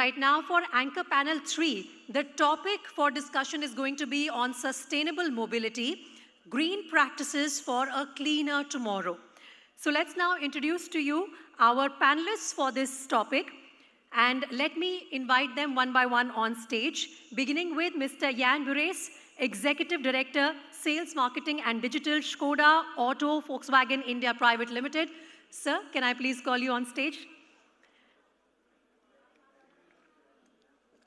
Right now for Anchor Panel 3, the topic for discussion is going to be on sustainable mobility, green practices for a cleaner tomorrow. So let's now introduce to you our panelists for this topic. And let me invite them one by one on stage, beginning with Mr. Bures, Executive Director, Sales, Marketing and Digital, ŠKODA Auto Volkswagen India Private Limited. Sir, can I please call you on stage?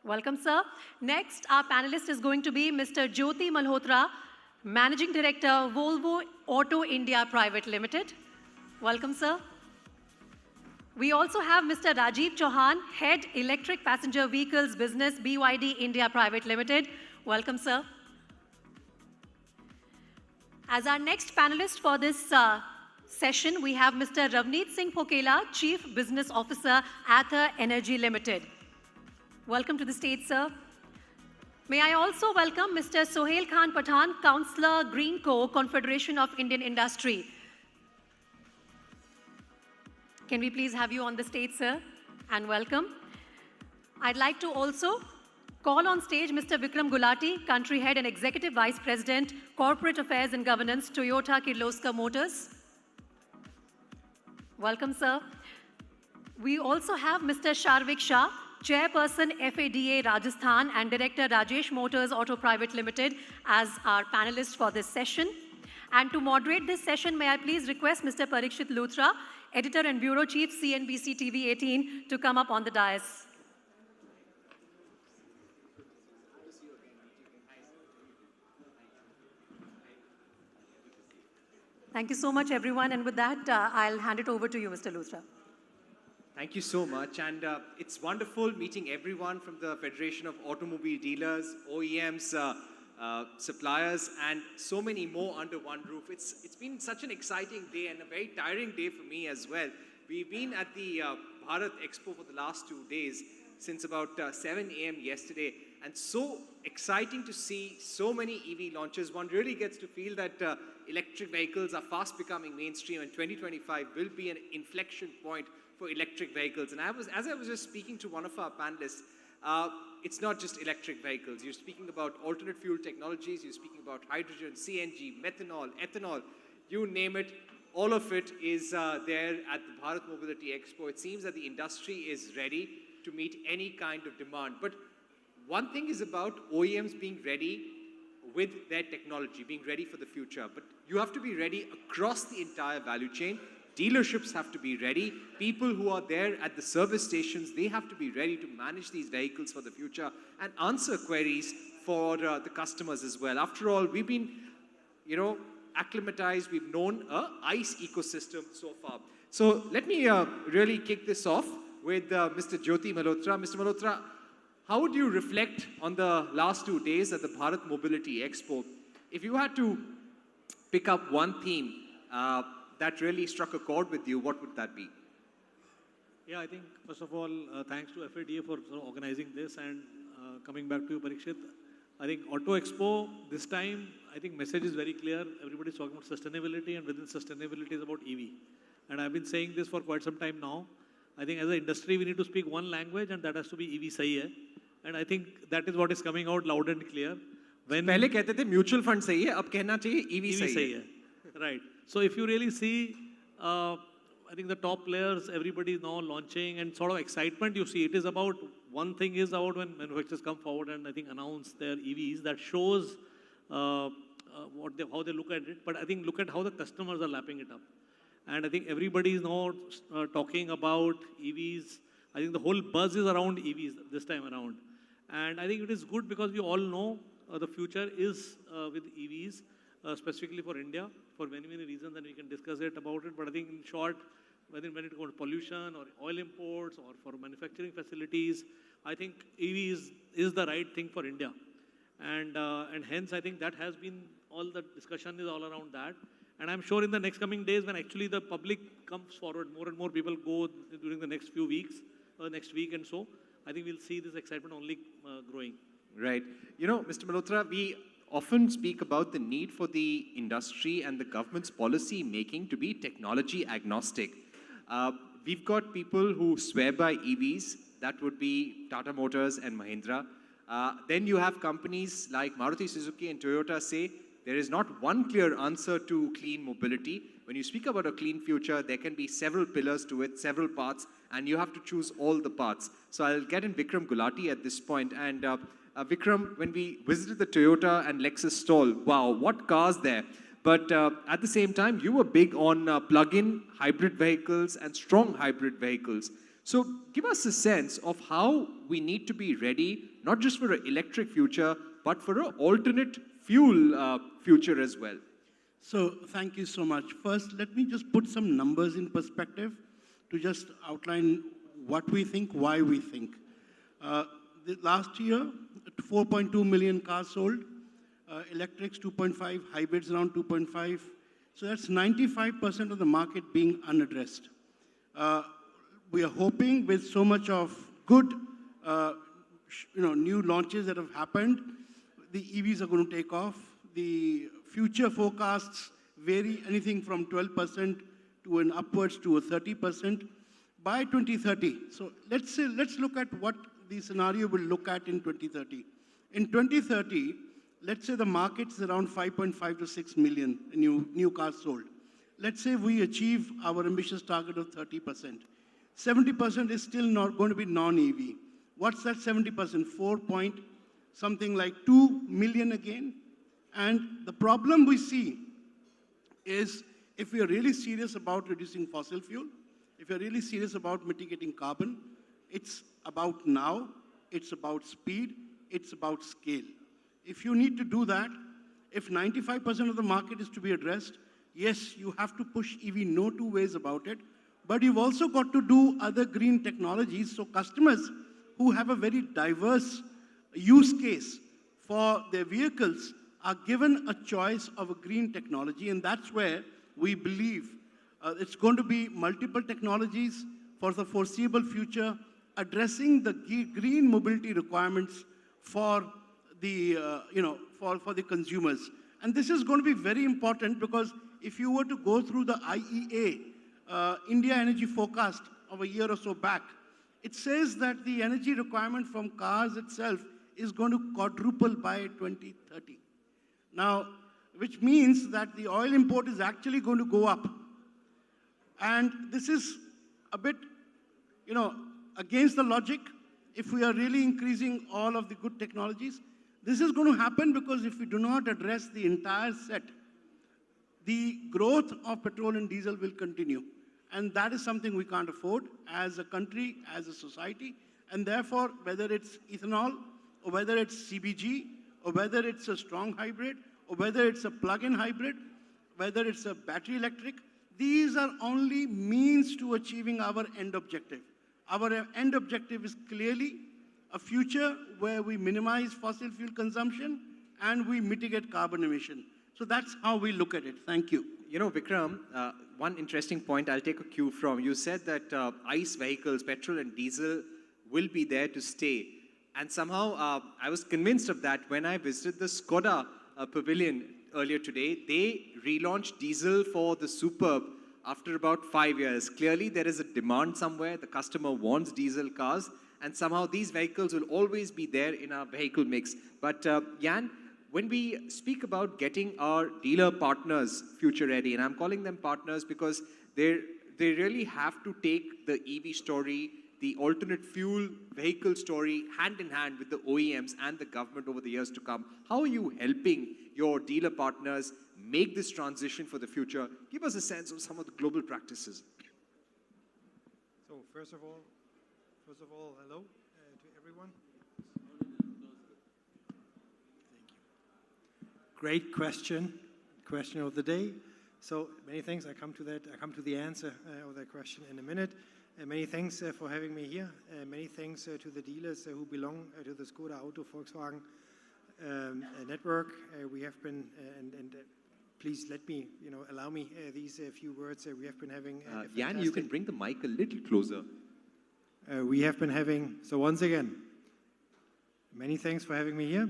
Welcome, sir. Next, our panelist is going to be Mr. Jyoti Malhotra, Managing Director, Volvo Auto India Private Limited. Welcome, sir. We also have Mr. Rajeev Chauhan, Head Electric Passenger Vehicles Business, BYD India Private Limited. Welcome, sir. As our next panelist for this session, we have Mr. Ravneet Singh Phokela, Chief Business Officer, Ather Energy Limited. Welcome to the stage, sir. May I also welcome Mr. Sohail Pathan, Counsellor, GreenCo, Confederation of Indian Industry. Can we please have you on the stage, sir? And welcome. I'd like to also call on stage Mr. Vikram Gulati, Country Head and Executive Vice President, Corporate Affairs and Governance, Toyota Kirloskar Motors. Welcome, sir. We also have Mr. Sharvik, Shah, Chairperson, FADA, Rajasthan, and Director, Rajesh Motors Auto Private Limited, as our panelists for this session. And to moderate this session, may I please request Mr. Parikshit Luthra, Editor and Bureau Chief, CNBC TV 18, to come up on the dais. Thank you so much, everyone. And with that, I'll hand it over to you, Mr. Luthra. Thank you so much, and it's wonderful meeting everyone from the Federation of Automobile Dealers, OEMs, suppliers, and so many more under one roof. It's been such an exciting day and a very tiring day for me as well. We've been at the Bharat Expo for the last 2 days, since about 7 a.m. yesterday, and so exciting to see so many EV launches. One really gets to feel that electric vehicles are fast becoming mainstream, and 2025 will be an inflection point for electric vehicles. And as I was just speaking to one of our panelists, it's not just electric vehicles. You're speaking about alternate fuel technologies, you're speaking about hydrogen, CNG, methanol, ethanol, you name it. All of it is there at the Bharat Mobility Expo. It seems that the industry is ready to meet any kind of demand. But one thing is about OEMs being ready with their technology, being ready for the future. But you have to be ready across the entire value chain. Dealerships have to be ready. People who are there at the service stations, they have to be ready to manage these vehicles for the future and answer queries for the customers as well. After all, we've been, acclimatized. We've known a ICE ecosystem so far. So let me really kick this off with Mr. Jyoti Malhotra. Mr. Malhotra, how would you reflect on the last 2 days at the Bharat Mobility Expo? If you had to pick up one theme that really struck a chord with you, what would that be? Yeah, I think, first of all, thanks to FADA for organizing this, and coming back to you, Parikshit. I think Auto Expo, this time, I think message is very clear. Everybody's talking about sustainability, and within sustainability is about EV. And I've been saying this for quite some time now. I think as an industry, we need to speak one language, and that has to be EV sahi hai. And I think that is what is coming out loud and clear. When पहले कहते थे mutual fund sahi hai, अब कहना चाहिए EV sahi hai. Right. So if you really see, I think the top players, everybody is now launching, and sort of excitement you see. It is about, one thing is about when manufacturers come forward and I think announce their EVs, that shows how they look at it. But I think look at how the customers are lapping it up. And I think everybody is now talking about EVs. I think the whole buzz is around EVs this time around. And I think it is good because we all know the future is with EVs. Specifically for India, for many, many reasons, and we can discuss about it. But I think in short, whether when it comes to pollution or oil imports or for manufacturing facilities, I think EV is the right thing for India. And hence, I think that has been, all the discussion is all around that. And I'm sure in the next coming days, when actually the public comes forward, more and more people go during the next few weeks, next week and so, I think we'll see this excitement only growing. Right. Mr. Malhotra, we often speak about the need for the industry and the government's policy making to be technology agnostic. We've got people who swear by EVs, that would be Tata Motors and Mahindra. Then you have companies like Maruti Suzuki and Toyota say there is not one clear answer to clean mobility. When you speak about a clean future, there can be several pillars to it, several parts, and you have to choose all the parts. So I'll get in Vikram Gulati at this point. And Vikram, when we visited the Toyota and Lexus stall, wow, what cars there. But at the same time, you were big on plug-in hybrid vehicles and strong hybrid vehicles. So give us a sense of how we need to be ready, not just for an electric future, but for an alternate fuel future as well. So thank you so much. First, let me just put some numbers in perspective to just outline what we think, why we think. Last year, 4.2 million cars sold, electrics 2.5, hybrids around 2.5. So that's 95% of the market being unaddressed. We are hoping with so much of good new launches that have happened, the EVs are going to take off. The future forecasts vary anything from 12% to an upwards to a 30% by 2030. So let's look at what the scenario will look at in 2030. In 2030, let's say the market is around 5.5 to 6 million new cars sold. Let's say we achieve our ambitious target of 30%. 70% is still not going to be non-EV. What's that 70%? 4 point something like 2 million again. And the problem we see is if we are really serious about reducing fossil fuel, if you're really serious about mitigating carbon, it's about now, it's about speed, it's about scale. If you need to do that, if 95% of the market is to be addressed, yes, you have to push EV, no two ways about it, but you've also got to do other green technologies so customers who have a very diverse use case for their vehicles are given a choice of a green technology, and that's where we believe it's going to be multiple technologies for the foreseeable future, addressing the green mobility requirements for the, for the consumers. And this is going to be very important because if you were to go through the IEA India Energy Forecast of a year or so back, it says that the energy requirement from cars itself is going to quadruple by 2030. Now, which means that the oil import is actually going to go up. And this is a bit, against the logic. If we are really increasing all of the good technologies, this is going to happen because if we do not address the entire set, the growth of petrol and diesel will continue. And that is something we can't afford as a country, as a society. And therefore, whether it's ethanol, or whether it's CBG, or whether it's a strong hybrid, or whether it's a plug-in hybrid, whether it's a battery electric, these are only means to achieving our end objective. Our end objective is clearly a future where we minimize fossil fuel consumption and we mitigate carbon emission. So that's how we look at it. Thank you. You know, Vikram, one interesting point I'll take a cue from. You said that ICE vehicles, petrol and diesel, will be there to stay. And somehow I was convinced of that when I visited the ŠKODA pavilion earlier today. They relaunched diesel for the Superb after about 5 years. Clearly, there is a demand somewhere. The customer wants diesel cars. And somehow these vehicles will always be there in our vehicle mix. But Jan, when we speak about getting our dealer partners future ready, and I'm calling them partners because they really have to take the EV story, the alternate fuel vehicle story hand in hand with the OEMs and the government over the years to come. How are you helping your dealer partners make this transition for the future? Give us a sense of some of the global practices. So first of all, hello to everyone. Great question of the day. So many thanks. I come to the answer of that question in a minute. Many thanks for having me here. Many thanks to the dealers who belong to the ŠKODA Auto Volkswagen network. We have been, and please let me, allow me these few words. We have been having. Jan, you can bring the mic a little closer. We have been having, so once again, many thanks for having me here.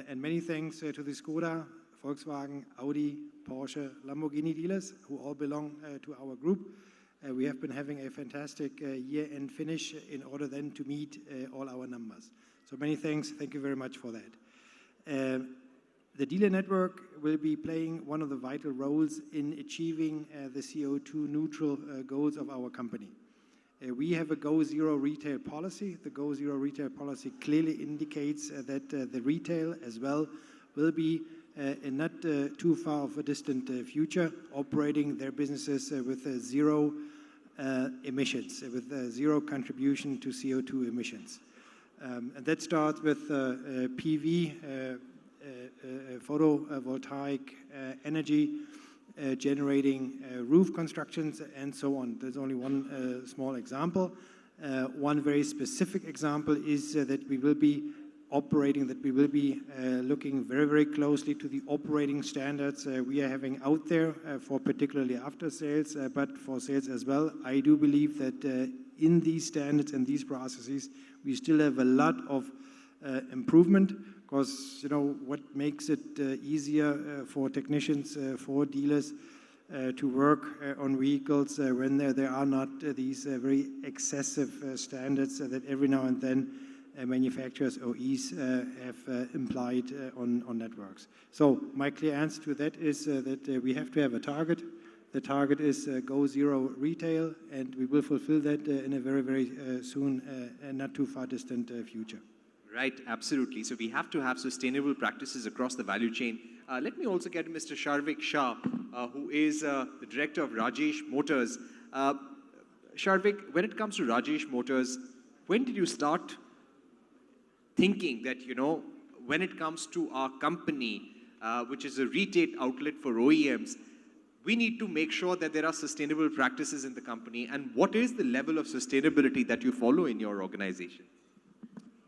And many thanks to the ŠKODA, Volkswagen, Audi, Porsche, Lamborghini dealers who all belong to our group. We have been having a fantastic year-end finish in order then to meet all our numbers. So many thanks. Thank you very much for that. The dealer network will be playing one of the vital roles in achieving the CO2 neutral goals of our company. We have a Go Zero retail policy. The Go Zero retail policy clearly indicates that the retail as well will be in not too far of a distant future operating their businesses with zero emissions, with zero contribution to CO2 emissions. And that starts with PV, photovoltaic energy, generating roof constructions, and so on. There's only one small example. One very specific example is that we will be looking very, very closely to the operating standards we are having out there for particularly after sales, but for sales as well. I do believe that in these standards and these processes, we still have a lot of improvement, because what makes it easier for technicians, for dealers to work on vehicles when there are not these very excessive standards that every now and then manufacturers, OEs, have implied on networks. So my clear answer to that is that we have to have a target. The target is Go Zero retail, and we will fulfill that in a very, very soon and not too far distant future. Right, absolutely. So we have to have sustainable practices across the value chain. Let me also get Mr. Sharvik Shah, who is the director of Rajesh Motors. Sharvik, when it comes to Rajesh Motors, when did you start thinking that, when it comes to our company, which is a retail outlet for OEMs, we need to make sure that there are sustainable practices in the company? And what is the level of sustainability that you follow in your organization?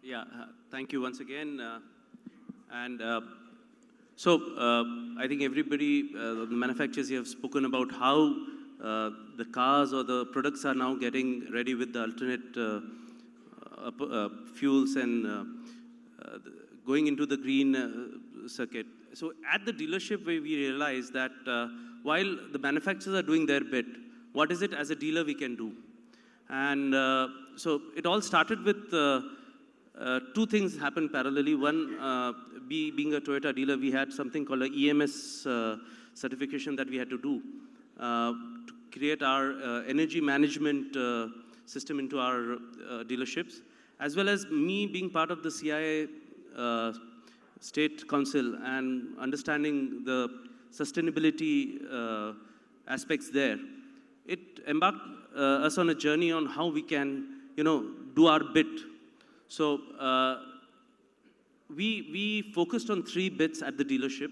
Yeah, thank you once again. So I think everybody, the manufacturers, have spoken about how the cars or the products are now getting ready with the alternate fuels and going into the green circuit. So at the dealership, we realize that while the manufacturers are doing their bit, what is it as a dealer we can do? And so it all started with two things happened parallelly. One, being a Toyota dealer, we had something called an EMS certification that we had to do to create our energy management system into our dealerships, as well as me being part of the CIA State Council and understanding the sustainability aspects there. It embarked us on a journey on how we can, do our bit. So we focused on 3 bits at the dealership.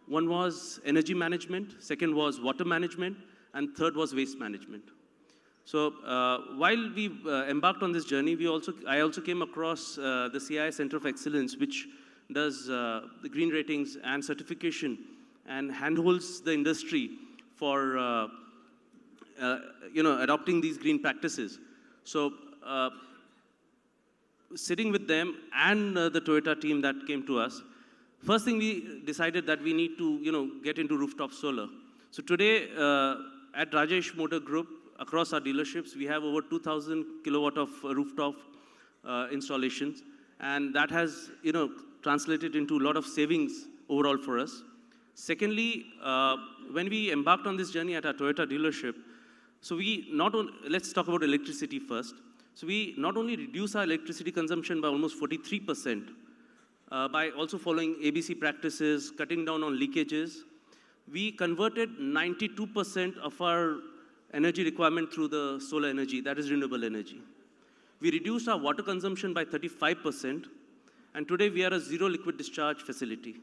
One was energy management, second was water management, and third was waste management. So while we embarked on this journey, I also came across the CI Center of Excellence, which does the green ratings and certification and handholds the industry for adopting these green practices. So sitting with them and the Toyota team that came to us, first thing we decided that we need to get into rooftop solar. So today at Rajesh Motor Group, across our dealerships, we have over 2,000 kilowatt of rooftop installations, and that has translated into a lot of savings overall for us. Secondly, when we embarked on this journey at our Toyota dealership, so let's talk about electricity first. So we not only reduce our electricity consumption by almost 43%, by also following ABC practices, cutting down on leakages, we converted 92% of our energy requirement through the solar energy, that is renewable energy. We reduced our water consumption by 35%, and today we are a zero liquid discharge facility.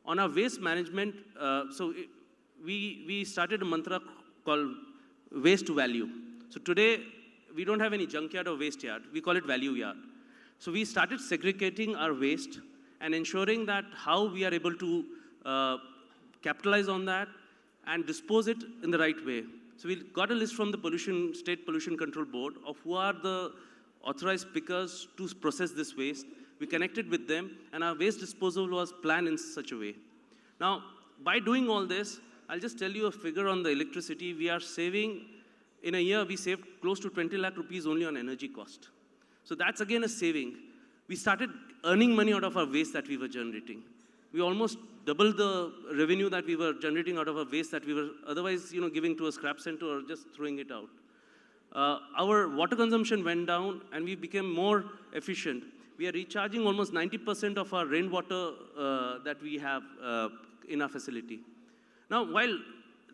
On our waste management, we started a mantra called waste to value. So today, we don't have any junkyard or waste yard. We call it value yard. So we started segregating our waste and ensuring that how we are able to capitalize on that and dispose it in the right way. So we got a list from the State Pollution Control Board of who are the authorized pickers to process this waste. We connected with them, and our waste disposal was planned in such a way. Now, by doing all this, I'll just tell you a figure on the electricity. We are saving in a year, we saved close to 20 lakh rupees only on energy cost. So that's again a saving. We started earning money out of our waste that we were generating. We almost doubled the revenue that we were generating out of our waste that we were otherwise, giving to a scrap center or just throwing it out. Our water consumption went down and we became more efficient. We are recharging almost 90% of our rainwater that we have in our facility. Now, while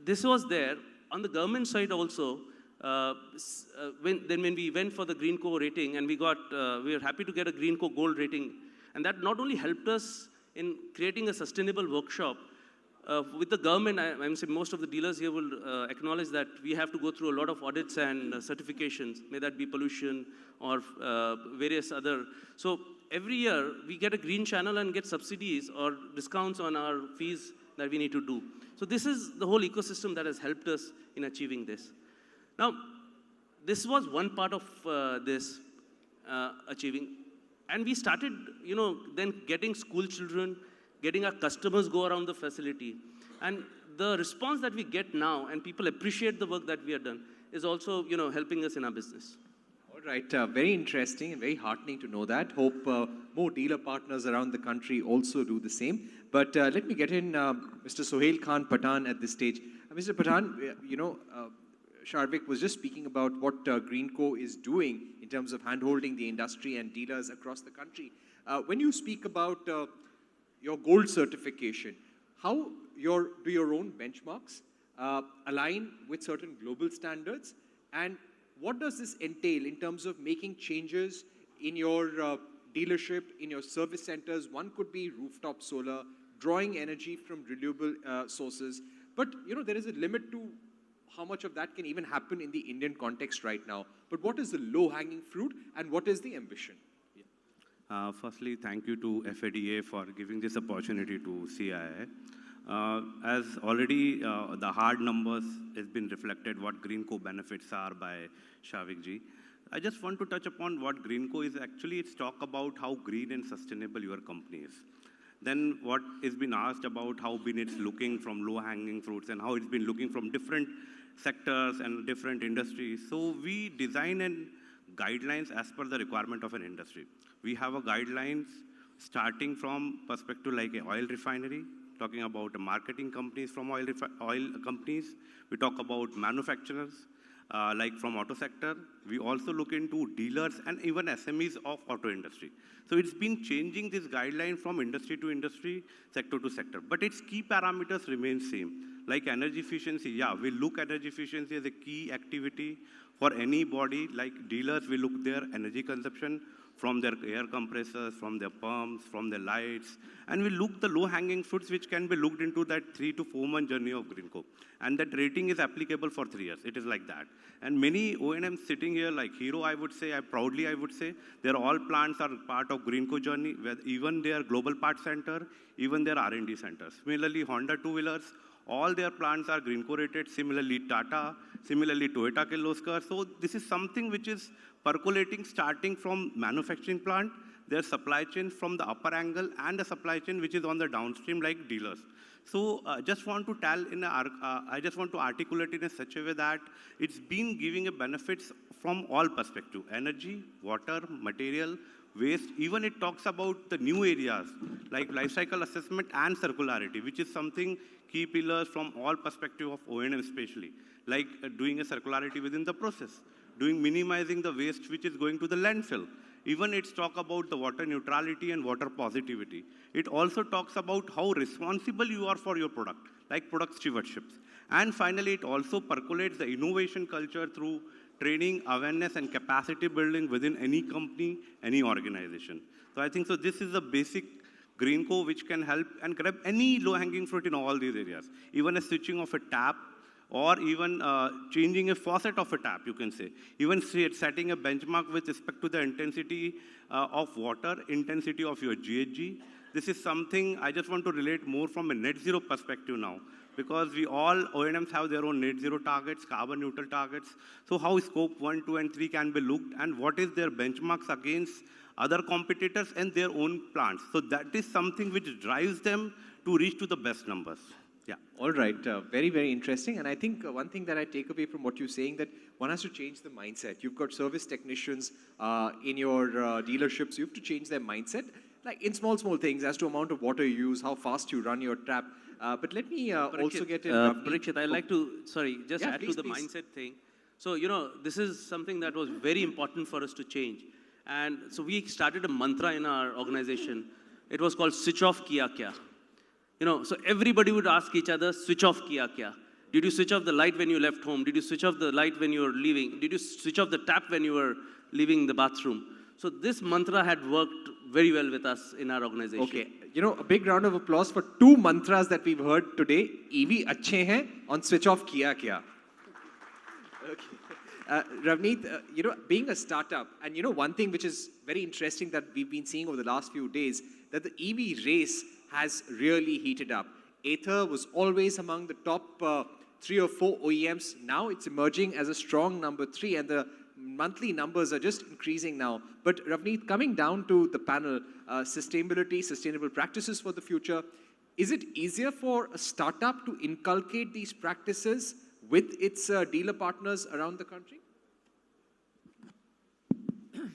this was there, on the government side also, when we went for the GreenCo rating, and we were happy to get a GreenCo gold rating, and that not only helped us in creating a sustainable workshop, with the government, I'm saying most of the dealers here will acknowledge that we have to go through a lot of audits and certifications, may that be pollution or various other. So every year, we get a green channel and get subsidies or discounts on our fees that we need to do. So this is the whole ecosystem that has helped us in achieving this. Now, this was one part of this achieving. And we started, then getting school children, getting our customers go around the facility. And the response that we get now, and people appreciate the work that we have done, is also, helping us in our business. All right, very interesting and very heartening to know that. Hope more dealer partners around the country also do the same. But let me get in Mr. Sohail Khan Pathan at this stage. Mr. Pathan, Sharvik was just speaking about what GreenCo is doing in terms of handholding the industry and dealers across the country. When you speak about your gold certification, how do your own benchmarks align with certain global standards? And what does this entail in terms of making changes in your dealership, in your service centers? One could be rooftop solar, drawing energy from renewable sources. But, there is a limit to how much of that can even happen in the Indian context right now. But what is the low-hanging fruit and what is the ambition? Firstly, thank you to FADA for giving this opportunity to CII. As already the hard numbers has been reflected, what GreenCo benefits are by Sharvik ji. I just want to touch upon what GreenCo is. Actually, it's talk about how green and sustainable your company is. Then what is been asked about how it's looking from low-hanging fruits and how it's been looking from different sectors and different industries. So we design and guidelines as per the requirement of an industry. We have a guidelines starting from perspective like an oil refinery, talking about marketing companies from oil companies. We talk about manufacturers, like from auto sector. We also look into dealers and even SMEs of auto industry. So it's been changing this guideline from industry to industry, sector to sector. But its key parameters remain same. Like energy efficiency, we look at energy efficiency as a key activity for anybody. Like dealers, we look their energy consumption from their air compressors, from their pumps, from their lights. And we look the low-hanging fruits which can be looked into that 3 to 4 month journey of GreenCo. And that rating is applicable for 3 years. It is like that. And many O&Ms sitting here like Hero, I would say, proudly I would say, their all plants are part of GreenCo journey, where even their global part center, even their R&D centers. Similarly, Honda two-wheelers, all their plants are GreenCo rated. Similarly, Tata, similarly, Toyota Kirloskar. So this is something which is percolating starting from manufacturing plant, their supply chain from the upper angle, and the supply chain which is on the downstream like dealers. So just want to I just want to articulate in such a way that it's been giving a benefits from all perspective: energy, water, material, waste. Even it talks about the new areas like life cycle assessment and circularity, which is something key pillars from all perspective of O&M especially, like doing a circularity within the process, minimizing the waste which is going to the landfill. Even it's talk about the water neutrality and water positivity. It also talks about how responsible you are for your product, like product stewardships. And finally, it also percolates the innovation culture through training, awareness, and capacity building within any company, any organization. So I think so this is the basic GreenCo which can help and grab any low-hanging fruit in all these areas. Even a switching of a tap, or even changing a faucet of a tap, you can say. Even setting a benchmark with respect to the intensity of water, intensity of your GHG. This is something I just want to relate more from a net zero perspective now, because we all, O&Ms have their own net zero targets, carbon neutral targets. So how scope 1, 2, and 3 can be looked, and what is their benchmarks against other competitors and their own plants. So that is something which drives them to reach to the best numbers. Yeah. All right, very, very interesting. And I think one thing that I take away from what you're saying, that one has to change the mindset. You've got service technicians in your dealerships. You have to change their mindset, like in small things as to amount of water you use, how fast you run your tap. But let me also get in. Parikshit, I'd like to, just Yeah, add please, to the please. mindset thing. So, this is something that was very important for us to change. And so we started a mantra in our organization. It was called switch off kiya kya. So everybody would ask each other, switch off kiya kya? Did you switch off the light when you left home? Did you switch off the light when you were leaving? Did you switch off the tap when you were leaving the bathroom? So this mantra had worked very well with us in our organization. Okay, a big round of applause for 2 mantras that we've heard today. EV अच्छे हैं on switch off kiya kya. Okay. Ravneet, being a startup, and one thing which is very interesting that we've been seeing over the last few days, that the EV race has really heated up. Ather was always among the top 3 or 4 OEMs. Now it's emerging as a strong number 3, and the monthly numbers are just increasing now. But Ravneet, coming down to the panel, sustainability, sustainable practices for the future, is it easier for a startup to inculcate these practices with its dealer partners around the country?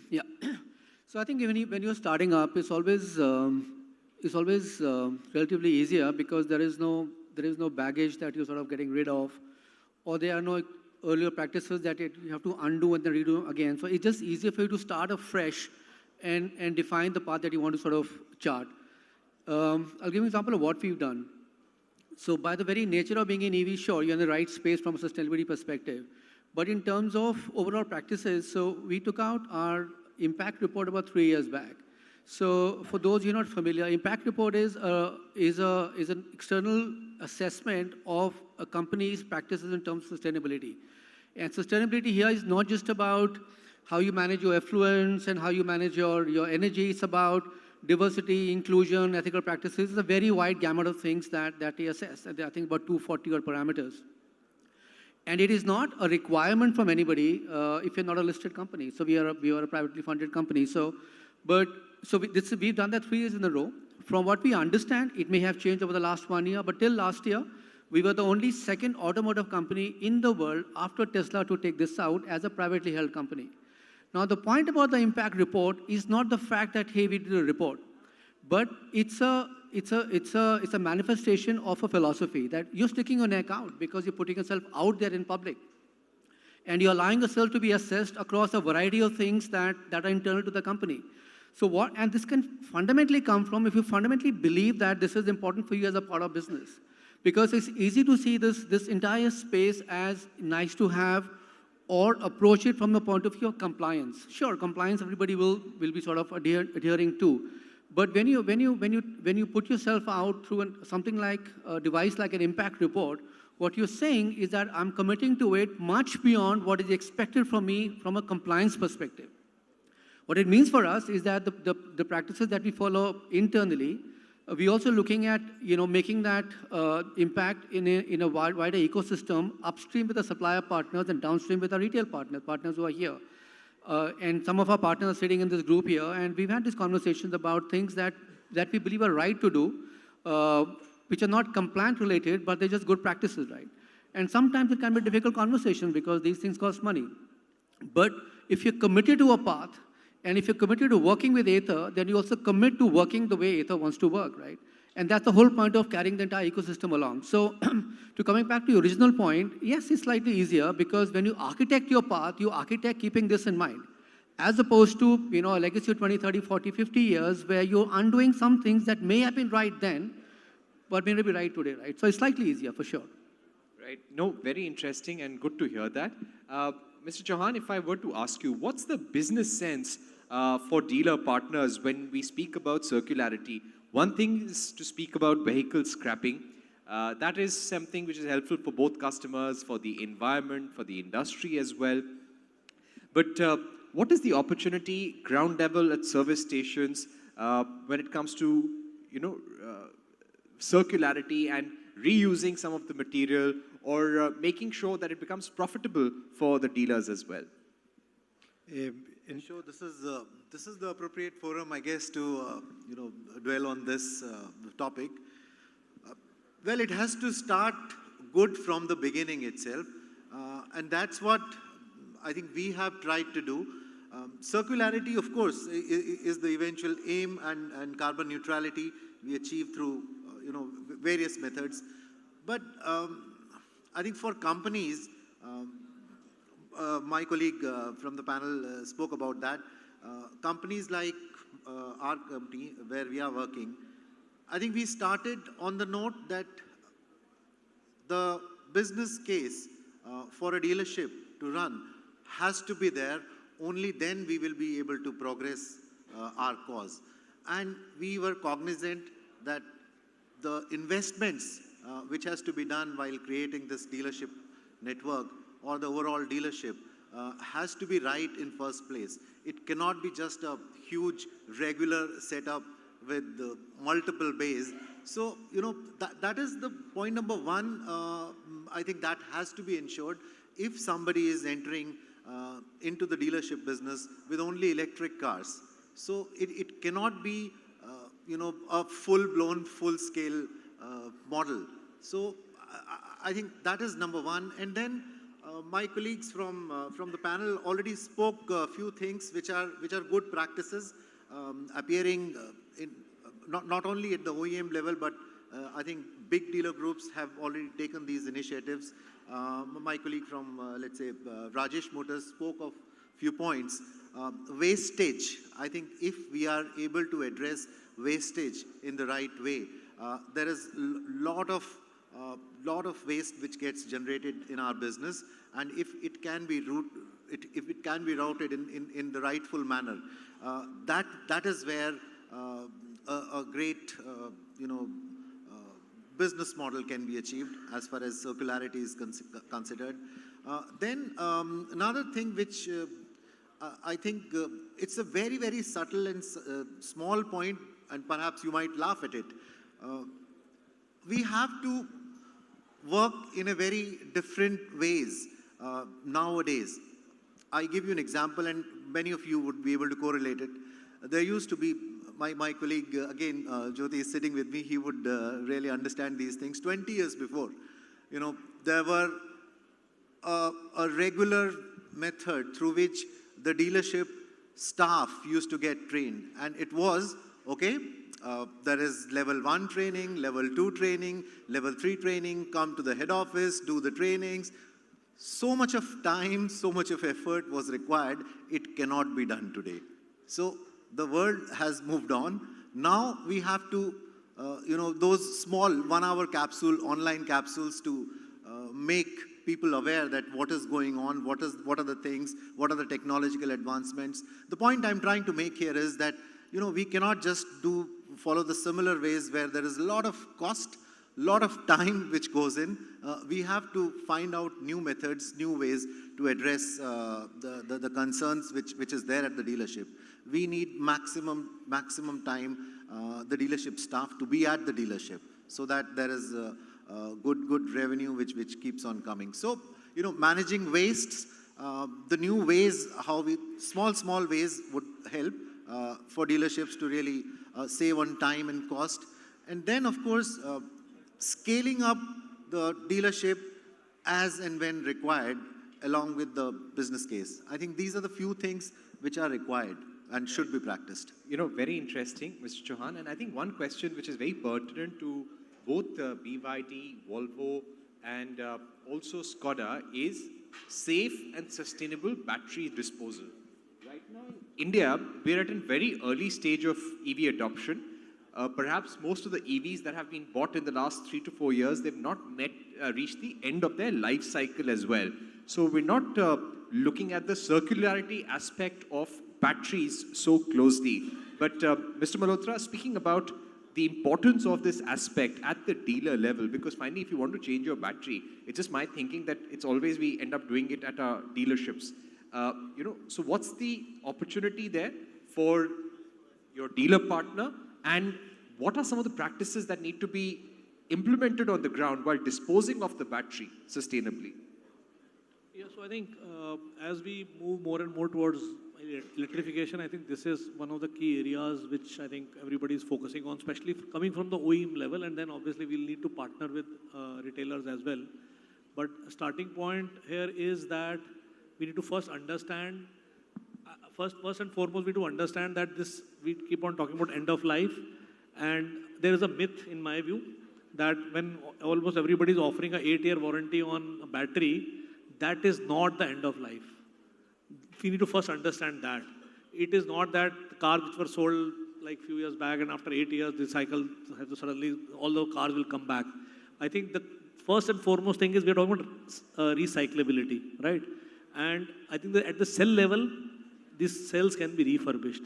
Yeah. So I think when you're starting up, it's always relatively easier because there is no baggage that you're sort of getting rid of, or there are no earlier practices that you have to undo and then redo again. So it's just easier for you to start afresh and define the path that you want to sort of chart. I'll give you an example of what we've done. So by the very nature of being in EV, sure, you're in the right space from a sustainability perspective. But in terms of overall practices, so we took out our impact report about 3 years back. So for those you're not familiar, impact report is an external assessment of a company's practices in terms of sustainability. And sustainability here is not just about how you manage your effluents and how you manage your energy. It's about diversity, inclusion, ethical practices. It's a very wide gamut of things that they assess. And I think about 240 odd parameters. And it is not a requirement from anybody if you're not a listed company. So we are a privately funded company. We've done that 3 years in a row. From what we understand, it may have changed over the last 1 year, but till last year, we were the only second automotive company in the world after Tesla to take this out as a privately held company. Now, the point about the impact report is not the fact that, hey, we did a report, but it's a manifestation of a philosophy that you're sticking your neck out because you're putting yourself out there in public. And you're allowing yourself to be assessed across a variety of things that are internal to the company. And this can fundamentally come from if you fundamentally believe that this is important for you as a part of business. Because it's easy to see this entire space as nice to have or approach it from the point of view of compliance. Sure, compliance everybody will be sort of adhering to. But when you put yourself out through something like a device like an impact report, what you're saying is that I'm committing to it much beyond what is expected from me from a compliance perspective. What it means for us is that the practices that we follow internally, we're also looking at making that impact in a wider ecosystem, upstream with the supplier partners and downstream with our retail partners who are here. And some of our partners are sitting in this group here, and we've had these conversations about things that we believe are right to do, which are not compliant related, but they're just good practices, right? And sometimes it can be a difficult conversation because these things cost money. But if you're committed to a path, and if you're committed to working with Ather, then you also commit to working the way Ather wants to work, right? And that's the whole point of carrying the entire ecosystem along. So to coming back to your original point, yes, it's slightly easier because when you architect your path, you architect keeping this in mind. As opposed to, a legacy of 20, 30, 40, 50 years where you're undoing some things that may have been right then, but may not be right today, right? So it's slightly easier for sure. Right. No, very interesting and good to hear that. Mr. Chauhan, if I were to ask you, what's the business sense for dealer partners when we speak about circularity? One thing is to speak about vehicle scrapping. That is something which is helpful for both customers, for the environment, for the industry as well. But what is the opportunity ground level at service stations when it comes to, circularity and reusing some of the material or making sure that it becomes profitable for the dealers as well? Sure, this is the appropriate forum, I guess, to dwell on this topic. Well, it has to start good from the beginning itself. And that's what I think we have tried to do. Circularity, of course, is the eventual aim, and carbon neutrality we achieve through various methods. But I think for companies, my colleague from the panel spoke about that. Companies like our company, where we are working, I think we started on the note that the business case for a dealership to run has to be there. Only then we will be able to progress our cause. And we were cognizant that the investments which has to be done while creating this dealership network or the overall dealership has to be right in first place. It cannot be just a huge regular setup with multiple bays. So, that is the point number one. I think that has to be ensured if somebody is entering into the dealership business with only electric cars. So it cannot be, a full-blown, full-scale model. So I think that is number one. And then my colleagues from the panel already spoke a few things which are good practices appearing in not only at the OEM level, but I think big dealer groups have already taken these initiatives. My colleague from, let's say, Rajesh Motors spoke of few points. Wastage, I think if we are able to address wastage in the right way, there is lot of waste which gets generated in our business, and if it can be routed in the rightful manner, that is where a great business model can be achieved as far as circularity is considered. Then another thing which I think it's a very, very subtle and small point, and perhaps you might laugh at it. We have to work in a very different ways nowadays. I give you an example, and many of you would be able to correlate it. There used to be, my colleague, again, Jyoti is sitting with me, he would really understand these things. 20 years before, there were a regular method through which the dealership staff used to get trained. And it was, okay, there is level 1 training, level 2 training, level 3 training, come to the head office, do the trainings. So much of time, so much of effort was required, it cannot be done today. So the world has moved on. Now we have to, those small 1-hour online capsules to make people aware that what is going on, what are the things, what are the technological advancements. The point I'm trying to make here is that, we cannot just follow the similar ways where there is a lot of cost, lot of time which goes in. We have to find out new methods, new ways to address the concerns which is there at the dealership. We need maximum time, the dealership staff to be at the dealership so that there is good revenue which keeps on coming. So, managing wastes, the new ways, how small ways would help for dealerships to really save on time and cost. And then, of course, scaling up the dealership as and when required along with the business case. I think these are the few things which are required and should be practiced. Very interesting, Mr. Chauhan. And I think one question which is very pertinent to both BYD, Volvo, and also ŠKODA is safe and sustainable battery disposal. Right now in India, we're at a very early stage of EV adoption. Perhaps most of the EVs that have been bought in the last 3 to 4 years, they've not reached the end of their life cycle as well. So we're not looking at the circularity aspect of batteries so closely. But Mr. Malhotra, speaking about the importance of this aspect at the dealer level, because finally if you want to change your battery, it's just my thinking that it's always we end up doing it at our dealerships. So what's the opportunity there for your dealer partner, and what are some of the practices that need to be implemented on the ground while disposing of the battery sustainably? Yeah, so I think as we move more and more towards, electrification, I think this is one of the key areas which I think everybody is focusing on, especially coming from the OEM level, and then obviously we'll need to partner with retailers as well. But starting point here is that we need to first understand, first and foremost, we need to understand that this, we keep on talking about end of life, and there is a myth in my view that when almost everybody is offering a 8-year warranty on a battery, that is not the end of life. We need to first understand that. It is not that cars which were sold like few years back and after 8 years, the cycle have to suddenly, all the cars will come back. I think the first and foremost thing is we're talking about recyclability, right? And I think that at the cell level, these cells can be refurbished.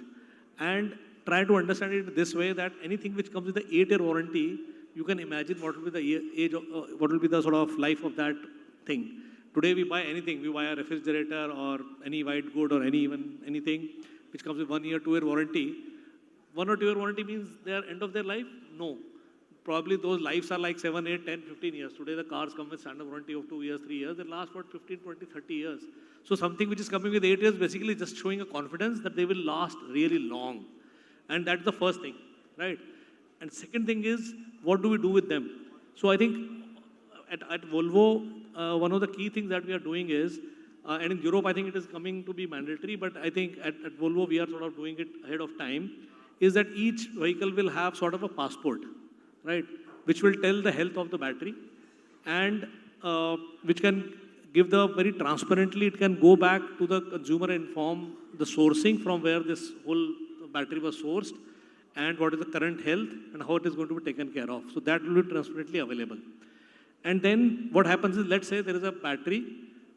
And try to understand it this way that anything which comes with the 8-year warranty, you can imagine what will be the age of, what will be the sort of life of that thing. Today we buy anything, we buy a refrigerator or any white good or anything which comes with 1 year, 2 year warranty. 1 or 2 year warranty means they are end of their life? No. Probably those lives are like 7, 8, 10, 15 years. Today the cars come with standard warranty of 2 years, 3 years. They last for 15, 20, 30 years. So something which is coming with 8 years basically just showing a confidence that they will last really long. And that's the first thing, right? And second thing is, what do we do with them? So I think at Volvo, one of the key things that we are doing is, and in Europe I think it is coming to be mandatory, but I think at Volvo we are sort of doing it ahead of time, is that each vehicle will have sort of a passport, right? Which will tell the health of the battery and which can give the very transparently, it can go back to the consumer and inform the sourcing from where this whole battery was sourced and what is the current health and how it is going to be taken care of. So that will be transparently available. And then what happens is, let's say there is a battery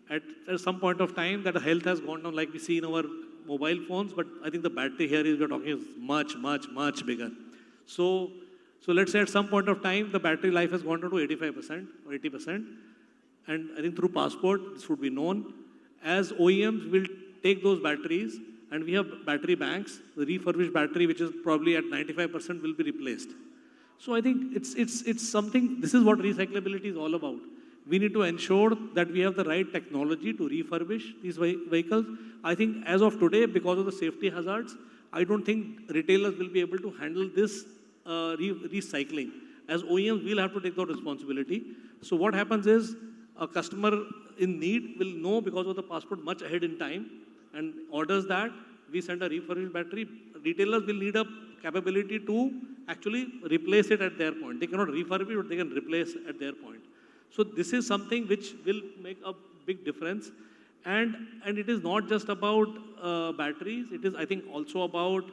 at some point of time that the health has gone down like we see in our mobile phones, but I think the battery here is, we're talking is much, much, much bigger. So let's say at some point of time, the battery life has gone down to 85% or 80%. And I think through passport, this would be known. As OEMs will take those batteries, and we have battery banks, the refurbished battery, which is probably at 95% will be replaced. So I think it's something, this is what recyclability is all about. We need to ensure that we have the right technology to refurbish these vehicles. I think as of today, because of the safety hazards, I don't think retailers will be able to handle this recycling. As OEMs, we'll have to take that responsibility. So what happens is, a customer in need will know because of the passport much ahead in time and orders that, we send a refurbished battery. Retailers will need a capability to actually replace it at their point. They cannot refurbish, but they can replace at their point. So this is something which will make a big difference. And it is not just about batteries. It is, I think, also about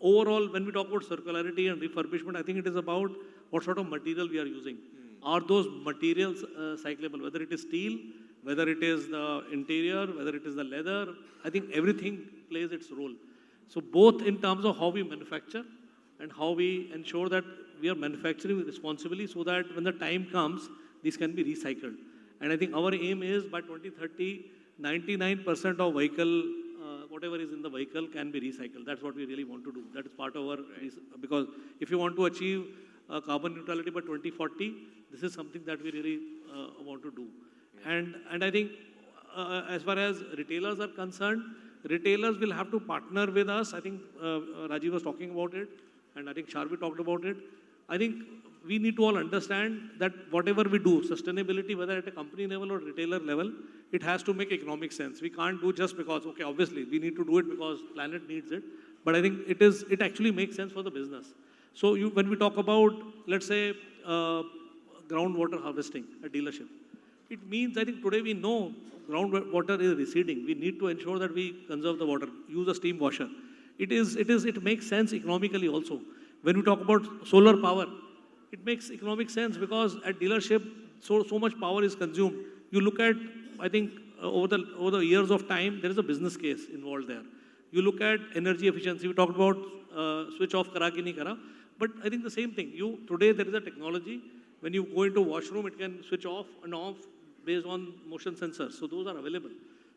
overall, when we talk about circularity and refurbishment, I think it is about what sort of material we are using. Are those materials cyclable, whether it is steel, whether it is the interior, whether it is the leather, I think everything plays its role. So both in terms of how we manufacture and how we ensure that we are manufacturing responsibly so that when the time comes, these can be recycled. And I think our aim is by 2030, 99% of vehicle, whatever is in the vehicle can be recycled. That's what we really want to do. That is part of our, because if you want to achieve carbon neutrality by 2040, this is something that we really want to do. And I think as far as retailers are concerned, retailers will have to partner with us. I think Rajeev was talking about it, and I think Sharvik talked about it. I think we need to all understand that whatever we do, sustainability, whether at a company level or retailer level, it has to make economic sense. We can't do just because, okay, obviously, we need to do it because planet needs it. But I think it actually makes sense for the business. So when we talk about, let's say, groundwater harvesting at dealership, it means, I think today we know groundwater is receding. We need to ensure that we conserve the water, use a steam washer. It makes sense economically also. When we talk about solar power, it makes economic sense because at dealership, so much power is consumed. You look at, I think, over the years of time, there is a business case involved there. You look at energy efficiency. We talked about switch off kara ki nahi kara. But I think the same thing. Today there is a technology. When you go into a washroom, it can switch off and off based on motion sensors. So those are available.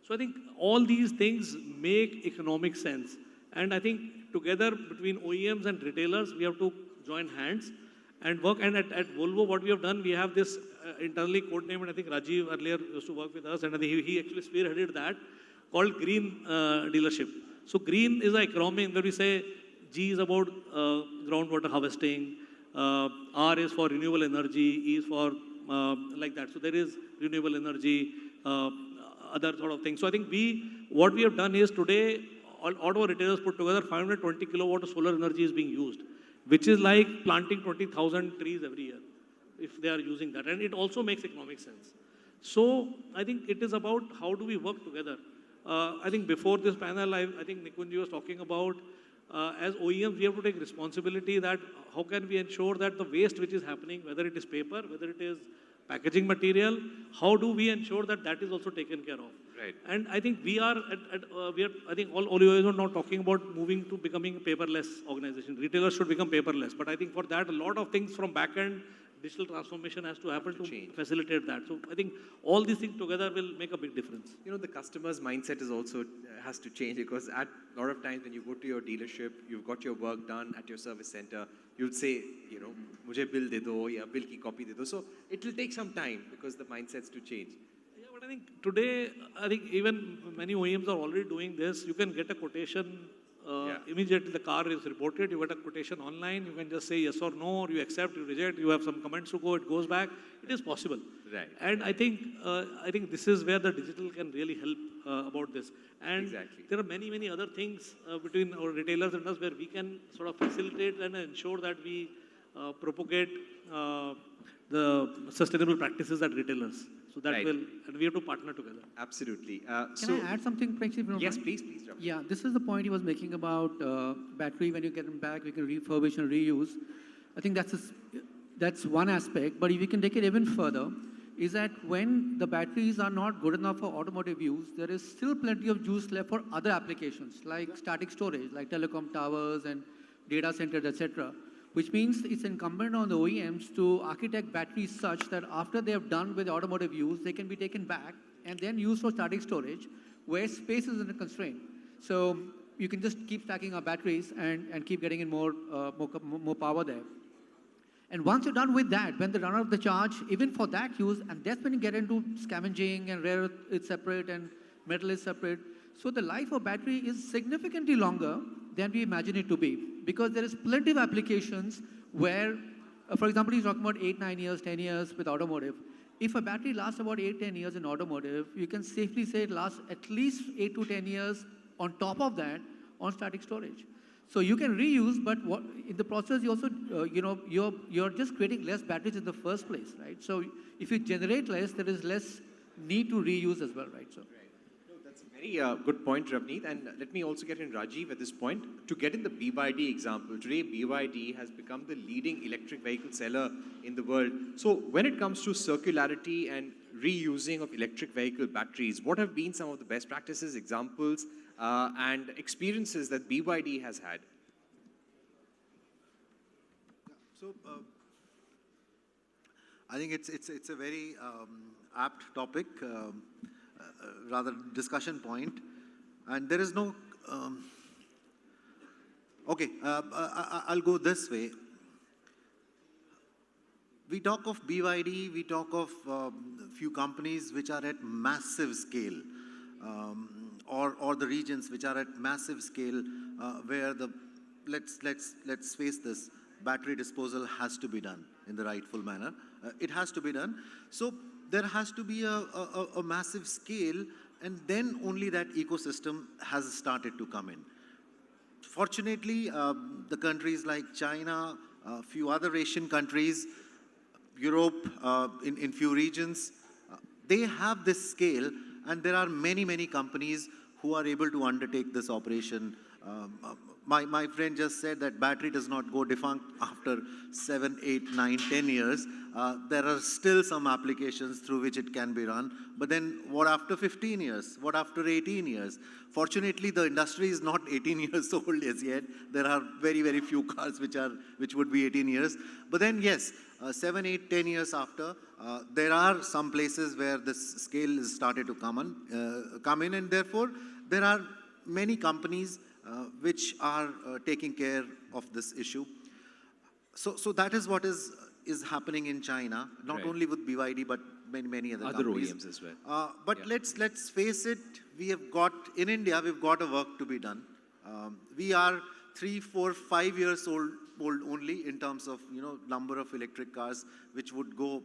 So I think all these things make economic sense. And I think together between OEMs and retailers, we have to join hands and work. And at Volvo, what we have done, we have this internally codenamed, and I think Rajeev earlier used to work with us, and I think he actually spearheaded that. called Green Dealership. So green is an acronym where we say G is about groundwater harvesting, R is for renewable energy, E is for like that. So there is renewable energy, other sort of things. So I think what we have done is today, all auto retailers put together 520 kilowatt of solar energy is being used, which is like planting 20,000 trees every year if they are using that. And it also makes economic sense. So I think it is about how do we work together. I think before this panel, I think Nikunji was talking about as OEMs, we have to take responsibility that how can we ensure that the waste which is happening, whether it is paper, whether it is packaging material, how do we ensure that that is also taken care of? Right. And I think I think all OEMs are now talking about moving to becoming a paperless organization. Retailers should become paperless. But I think for that, a lot of things from back end, digital transformation has to happen to facilitate that. So I think all these things together will make a big difference. You know, the customer's mindset is also has to change, because at a lot of times when you go to your dealership, you've got your work done at your service center, you'll say, you know, mujhe bill de do, ya bill ki copy de do. So it will take some time because the mindsets to change. Yeah, but I think today, I think even many OEMs are already doing this. You can get a quotation immediately. The car is reported. You get a quotation online. You can just say yes or no, or you accept, you reject. You have some comments to go. It goes back. It is possible. Right. And I think this is where the digital can really help about this. And Exactly. there are many other things between our retailers and us where we can sort of facilitate and ensure that we propagate the sustainable practices at retailers. So that will, and we have to partner together. Absolutely. Can I add something, Parikshit? Yes, please, Ravneet. Yeah, this is the point he was making about battery. When you get them back, we can refurbish and reuse. I think that's one aspect. But if we can take it even further, is that when the batteries are not good enough for automotive use, there is still plenty of juice left for other applications, like static storage, like telecom towers and data centers, etc. Which means it's incumbent on the OEMs to architect batteries such that after they have done with automotive use, they can be taken back and then used for static storage, where space isn't a constraint. So you can just keep stacking our batteries and keep getting in more power there. And once you're done with that, when they run out of the charge, even for that use, and that's when you get into scavenging and rare earth is separate and metal is separate. So the life of battery is significantly longer than we imagine it to be, because there is plenty of applications where, for example, he's talking about 8, 9 years, 10 years with automotive. If a battery lasts about 8, 10 years in automotive, you can safely say it lasts at least 8 to 10 years on top of that on static storage. So you can reuse, but in the process, you also, you're just creating less batteries in the first place, right? So if you generate less, there is less need to reuse as well, right? So. That's a very good point, Ravneet. And let me also get in Rajeev at this point. To get in the BYD example, today BYD has become the leading electric vehicle seller in the world. So when it comes to circularity and reusing of electric vehicle batteries, what have been some of the best practices, examples, and experiences that BYD has had? So I think it's a very apt topic, rather discussion point, and there is no. I'll go this way. We talk of BYD, we talk of few companies which are at massive scale, or the regions which are at massive scale, where let's face this, battery disposal has to be done in the rightful manner. It has to be done. So there has to be a massive scale, and then only that ecosystem has started to come in. Fortunately, the countries like China, a few other Asian countries, Europe, in few regions, they have this scale, and there are many companies who are able to undertake this operation. My friend just said that battery does not go defunct after 7, 8, 9, 10 years. There are still some applications through which it can be run. But then what after 15 years? What after 18 years? Fortunately, the industry is not 18 years old as yet. There are very few cars which would be 18 years. But then yes, 7, 8, 10 years after, there are some places where this scale is started to come in, and therefore there are many companies which are taking care of this issue. So that is what is happening in China, not only with BYD, but many other companies. OEMs as well. But let's face it, in India, we've got a work to be done. We are 3, 4, 5 years old only in terms of, number of electric cars which would go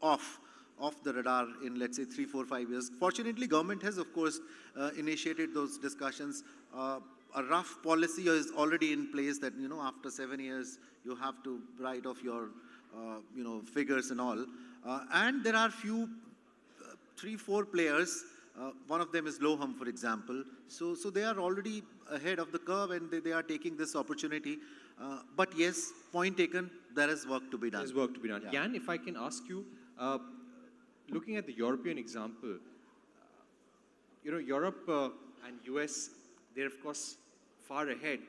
off the radar in, let's say, 3, 4, 5 years. Fortunately, government has, of course, initiated those discussions. A rough policy is already in place that, after 7 years, you have to write off your, figures and all. And there are few, 3, 4 players. One of them is Loham, for example. So they are already ahead of the curve and they are taking this opportunity. But yes, point taken, there is work to be done. There's work to be done. Yeah. Jan, if I can ask you, looking at the European example, Europe and US, they're of course far ahead.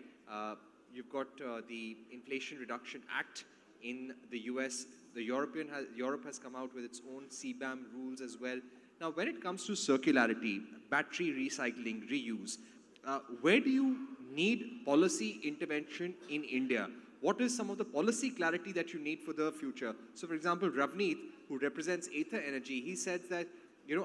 You've got the Inflation Reduction Act in the US. Europe has come out with its own CBAM rules as well. Now, when it comes to circularity, battery recycling, reuse, where do you need policy intervention in India? What is some of the policy clarity that you need for the future? So, for example, Ravneet, who represents Ather Energy, he said that,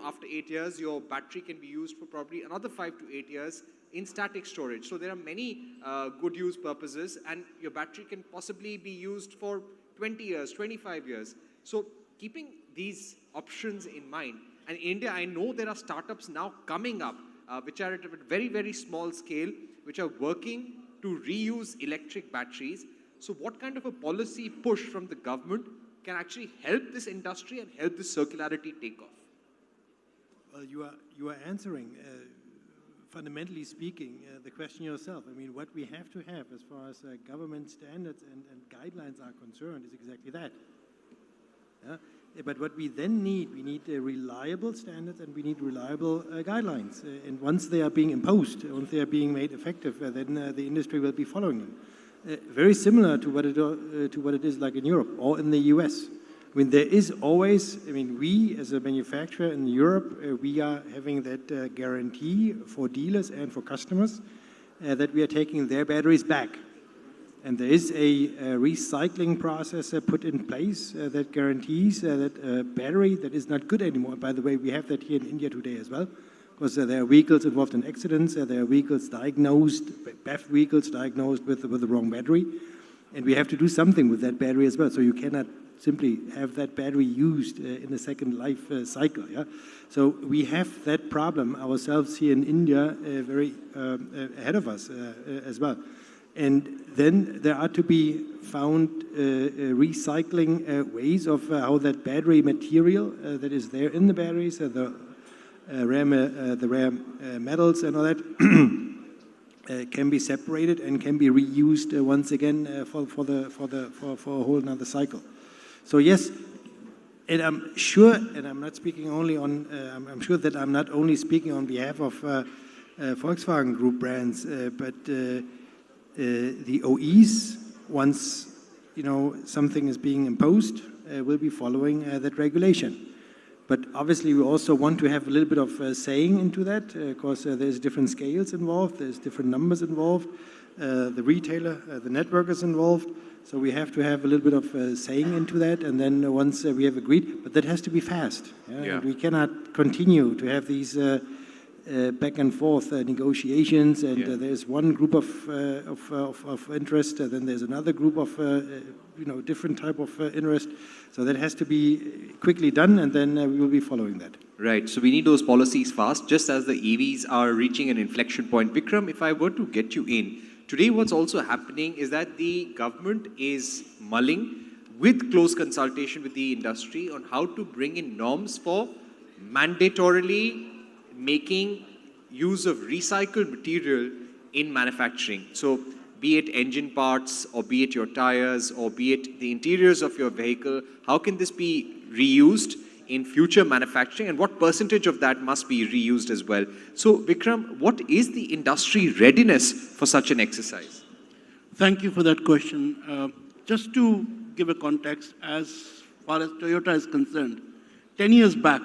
after 8 years, your battery can be used for probably another 5 to 8 years in static storage. So there are many good use purposes, and your battery can possibly be used for 20 years, 25 years. So keeping these options in mind, and in India, I know there are startups now coming up, which are at a very, very small scale, which are working to reuse electric batteries. So what kind of a policy push from the government can actually help this industry and help this circularity take off? Well, you are answering, fundamentally speaking, the question yourself. I mean, what we have to have as far as government standards and guidelines are concerned is exactly that. Yeah? But what we then need, we need reliable standards and we need reliable guidelines. And once they are being imposed, once they are being made effective, then the industry will be following them. Very similar to what it is like in Europe or in the US. I mean, there is always, we as a manufacturer in Europe, we are having that guarantee for dealers and for customers that we are taking their batteries back. And there is a recycling process put in place that guarantees that a battery that is not good anymore. By the way, we have that here in India today as well, because there are vehicles involved in accidents, there are vehicles diagnosed, BEV vehicles diagnosed with the wrong battery. And we have to do something with that battery as well. So you cannot simply have that battery used in a second life cycle. Yeah? So we have that problem ourselves here in India very ahead of us as well. And then there are to be found recycling ways of how that battery material that is there in the batteries, the rare metals and all that, can be separated and can be reused once again for a whole another cycle. So yes, and I'm sure, and I'm not speaking only on, I'm sure that I'm not only speaking on behalf of Volkswagen Group brands, but the OEs, once something is being imposed, will be following that regulation. But obviously, we also want to have a little bit of saying into that, because there's different scales involved, there's different numbers involved, the retailer, the network is involved, so we have to have a little bit of saying into that, and then once we have agreed, but that has to be fast. Yeah? We cannot continue to have these back and forth negotiations, and there's one group of interest, then there's another group of different type of interest. So that has to be quickly done, and then we will be following that. Right. So we need those policies fast, just as the EVs are reaching an inflection point. Vikram, if I were to get you in, today what's also happening is that the government is mulling with close consultation with the industry on how to bring in norms for mandatorily making use of recycled material in manufacturing. So be it engine parts, or be it your tires, or be it the interiors of your vehicle, how can this be reused in future manufacturing, and what percentage of that must be reused as well? So Vikram, what is the industry readiness for such an exercise? Thank you for that question. Just to give a context, as far as Toyota is concerned, 10 years back,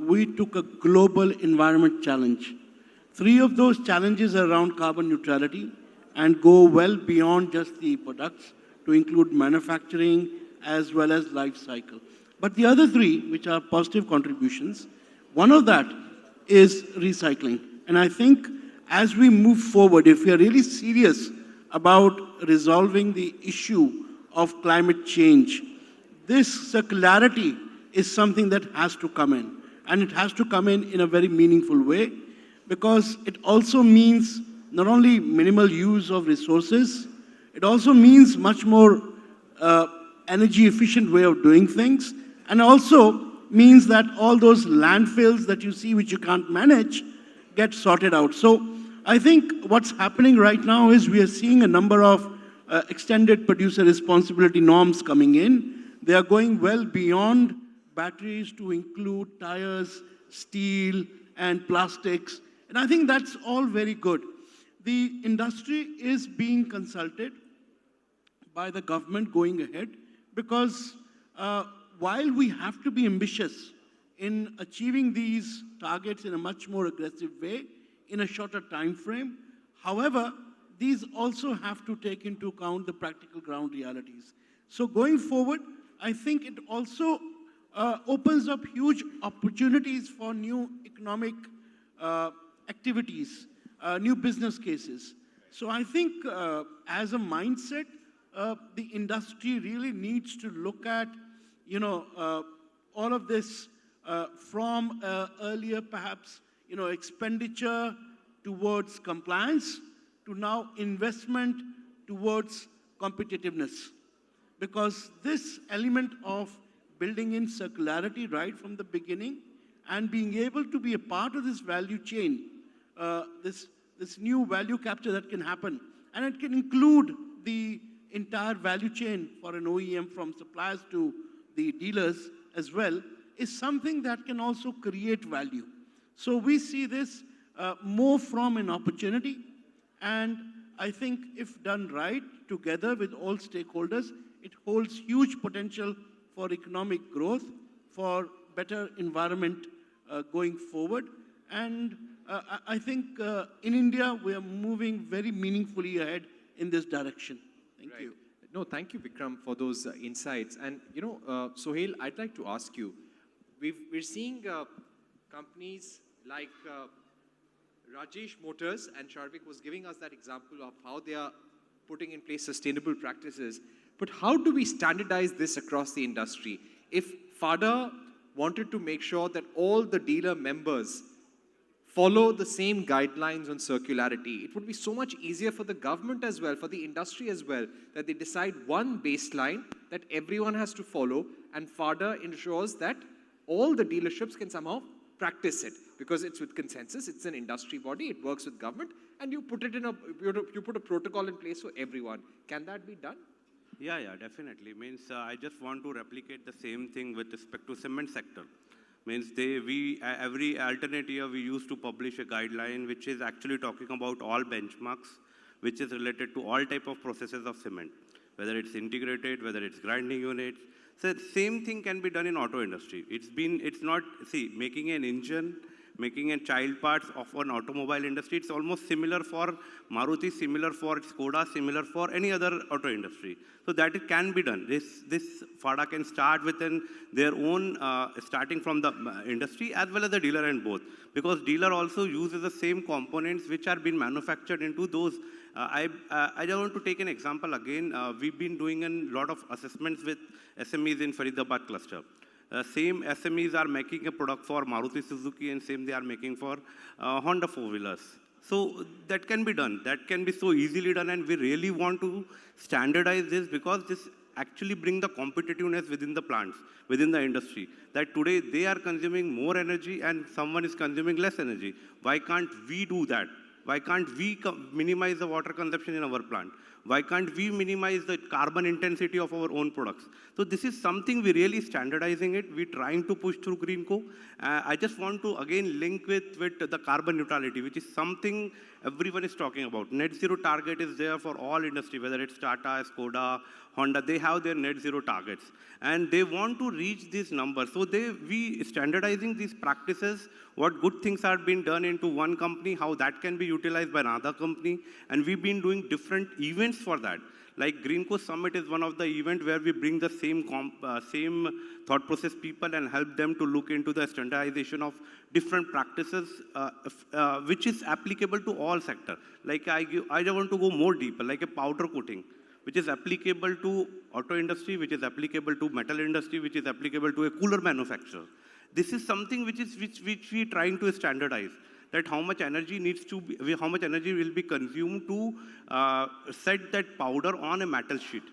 we took a global environment challenge. 3 of those challenges are around carbon neutrality and go well beyond just the products to include manufacturing as well as life cycle. But the other 3, which are positive contributions, one of that is recycling. And I think as we move forward, if we are really serious about resolving the issue of climate change, this circularity is something that has to come in. And it has to come in a very meaningful way, because it also means not only minimal use of resources, it also means much more energy efficient way of doing things, and also means that all those landfills that you see which you can't manage get sorted out. So I think what's happening right now is we are seeing a number of extended producer responsibility norms coming in. They are going well beyond batteries to include tires, steel, and plastics. And I think that's all very good. The industry is being consulted by the government going ahead, because while we have to be ambitious in achieving these targets in a much more aggressive way, in a shorter time frame, however, these also have to take into account the practical ground realities. So going forward, I think it also opens up huge opportunities for new economic activities, new business cases. So I think as a mindset, the industry really needs to look at, all of this from earlier perhaps, expenditure towards compliance to now investment towards competitiveness. Because this element of building in circularity right from the beginning and being able to be a part of this value chain, this new value capture that can happen, and it can include the entire value chain for an OEM from suppliers to the dealers as well, is something that can also create value. So we see this more from an opportunity, and I think if done right together with all stakeholders, it holds huge potential for economic growth, for better environment going forward. And I think in India, we are moving very meaningfully ahead in this direction. Thank you. No, thank you, Vikram, for those insights. And, Sohail, I'd like to ask you, we're seeing companies like Rajesh Motors, and Sharvik was giving us that example of how they are putting in place sustainable practices. But how do we standardize this across the industry? If FADA wanted to make sure that all the dealer members follow the same guidelines on circularity, it would be so much easier for the government as well, for the industry as well, that they decide one baseline that everyone has to follow, and FADA ensures that all the dealerships can somehow practice it, because it's with consensus, it's an industry body, it works with government, and you put a protocol in place for everyone. Can that be done? Yeah, definitely. Means I just want to replicate the same thing with respect to cement sector. Means every alternate year we used to publish a guideline which is actually talking about all benchmarks, which is related to all type of processes of cement, whether it's integrated, whether it's grinding units. So same thing can be done in auto industry. It's not, making an engine, making a child parts of an automobile industry, it's almost similar for Maruti, similar for ŠKODA, similar for any other auto industry. So that it can be done. This FADA can start within their own, starting from the industry as well as the dealer and both. Because dealer also uses the same components which are being manufactured into those. I just want to take an example again. We've been doing a lot of assessments with SMEs in Faridabad cluster. Same SMEs are making a product for Maruti Suzuki, and same they are making for Honda four-wheelers. So that can be done. That can be so easily done, and we really want to standardize this, because this actually brings the competitiveness within the plants, within the industry. That today they are consuming more energy and someone is consuming less energy. Why can't we do that? Why can't we minimize the water consumption in our plant? Why can't we minimize the carbon intensity of our own products? So this is something we're really standardizing it. We're trying to push through GreenCo. I just want to again link with the carbon neutrality, which is something everyone is talking about. Net zero target is there for all industry, whether it's Tata, ŠKODA, Honda, they have their net zero targets. And they want to reach these numbers. So we standardizing these practices, what good things are being done into one company, how that can be utilized by another company. And we've been doing different events for that. Like GreenCo Summit is one of the events where we bring the same thought process people and help them to look into the standardization of different practices, which is applicable to all sectors. Like I want to go more deeper, like a powder coating, which is applicable to auto industry, which is applicable to metal industry, which is applicable to a cooler manufacturer. This is something which we are trying to standardize. That how much energy how much energy will be consumed to set that powder on a metal sheet.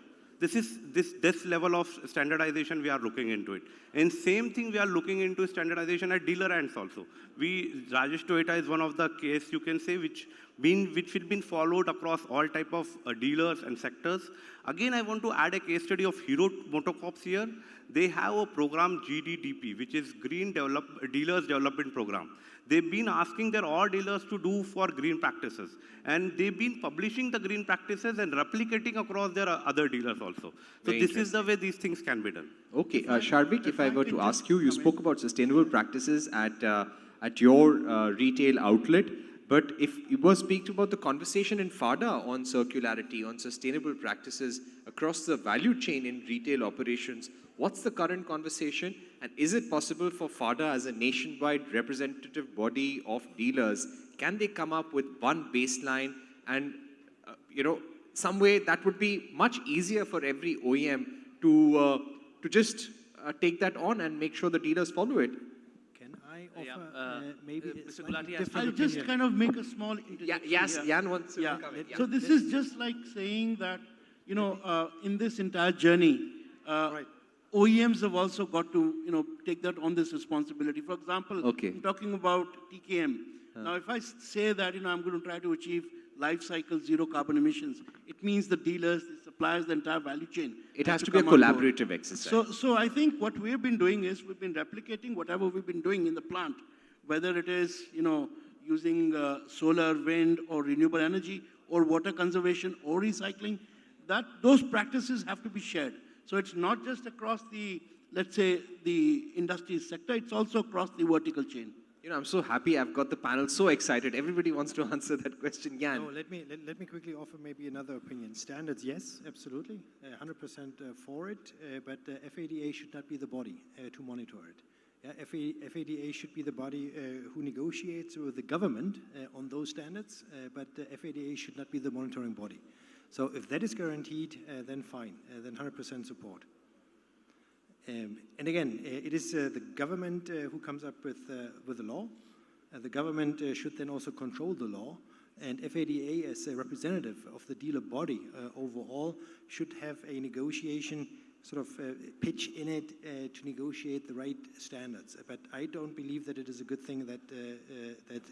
This level of standardization we are looking into it. And same thing we are looking into standardization at dealer ends also. Rajesh Toyota is one of the case you can say which will be followed across all type of dealers and sectors. Again, I want to add a case study of Hero Motocorps here. They have a program GDDP, which is Green Dealers Development Program. They've been asking their all dealers to do for green practices. And they've been publishing the green practices and replicating across their other dealers also. So this is the way these things can be done. Okay, Sharvik, if I were to ask you, you spoke about sustainable practices at your retail outlet. But if you were speaking about the conversation in FADA on circularity, on sustainable practices across the value chain in retail operations, what's the current conversation? And is it possible for FADA as a nationwide representative body of dealers, can they come up with one baseline and, some way that would be much easier for every OEM to just take that on and make sure the dealers follow it? Maybe Mr. Gulati, I'll just kind of make a small interjection. Yes, Jan wants to come in. So this is just like saying that, in this entire journey, OEMs have also got to, take that on this responsibility. For example, I'm talking about TKM. Now, if I say that, I'm going to try to achieve life cycle zero carbon emissions, it means the dealers, the suppliers, the entire value chain. It has to be a collaborative exercise. So I think what we've been doing is we've been replicating whatever we've been doing in the plant, whether it is, using solar, wind, or renewable energy, or water conservation, or recycling, those practices have to be shared. So it's not just across the, let's say, the industry sector, it's also across the vertical chain. I'm so happy I've got the panel so excited. Everybody wants to answer that question. Jan. No, let me quickly offer maybe another opinion. Standards, yes, absolutely, 100% for it, but FADA should not be the body to monitor it. Yeah, FADA should be the body who negotiates with the government on those standards, but FADA should not be the monitoring body. So if that is guaranteed, then fine, then 100% support. And again, it is the government who comes up with the law. The government should then also control the law. And FADA, as a representative of the dealer body overall, should have a negotiation sort of pitch in it to negotiate the right standards. But I don't believe that it is a good thing that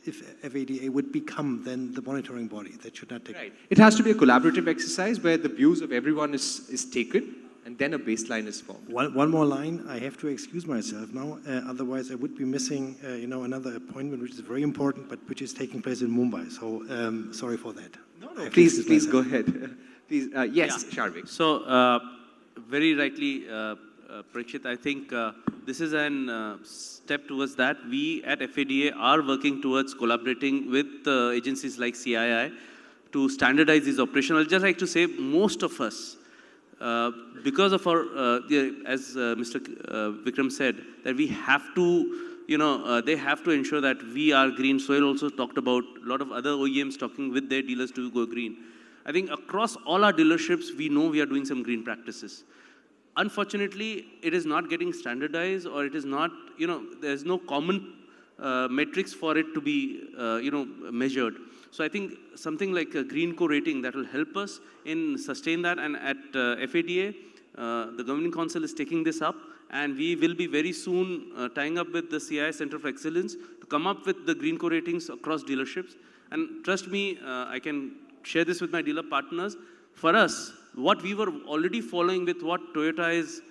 if FADA would become then the monitoring body, that should not take. Right. It has to be a collaborative exercise where the views of everyone is taken and then a baseline is formed. One more line. I have to excuse myself now. Otherwise, I would be missing, another appointment which is very important, but which is taking place in Mumbai. So sorry for that. No. Please go ahead. Please, yes, yeah. Sharvik. So. Very rightly, Parikshit, I think this is a step towards that. We at FADA are working towards collaborating with agencies like CII to standardize these operations. I'd just like to say most of us, because of our, as Mr. Vikram said, that we have to, they have to ensure that we are green. Sohail also talked about a lot of other OEMs talking with their dealers to go green. I think across all our dealerships, we know we are doing some green practices. Unfortunately, it is not getting standardized, or it is not, there's no common metrics for it to be, measured. So I think something like a GreenCo rating that will help us in sustain that. And at FADA, the Governing Council is taking this up, and we will be very soon tying up with the CI Center of Excellence to come up with the GreenCo ratings across dealerships. And trust me, I can share this with my dealer partners. For us, what we were already following with what Toyota is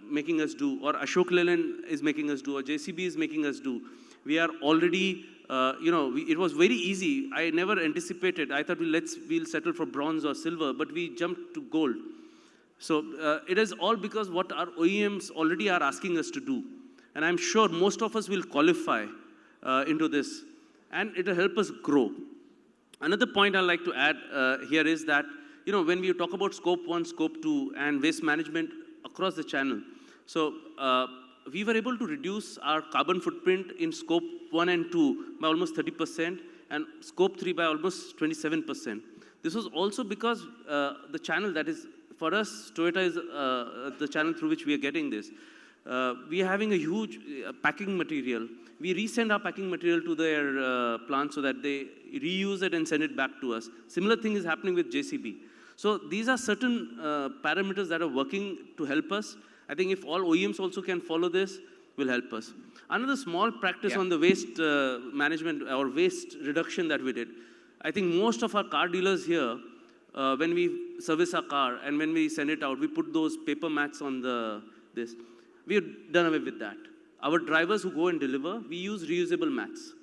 making us do, or Ashok Leyland is making us do, or JCB is making us do, we are already, it was very easy. I never anticipated. I thought we'll settle for bronze or silver, but we jumped to gold. So it is all because what our OEMs already are asking us to do. And I'm sure most of us will qualify into this, and it will help us grow. Another point I'd like to add here is that when we talk about scope 1, scope 2, and waste management across the channel, so we were able to reduce our carbon footprint in scope 1 and 2 by almost 30%, and scope 3 by almost 27%. This was also because the channel that is, for us, Toyota is the channel through which we are getting this. We are having a huge packing material. We resend our packing material to their plant so that they reuse it and send it back to us. Similar thing is happening with JCB. So these are certain parameters that are working to help us. I think if all OEMs also can follow this, will help us. Another small practice on the waste management or waste reduction that we did. I think most of our car dealers here, when we service our car and when we send it out, we put those paper mats on this. We've done away with that. Our drivers who go and deliver, we use reusable mats.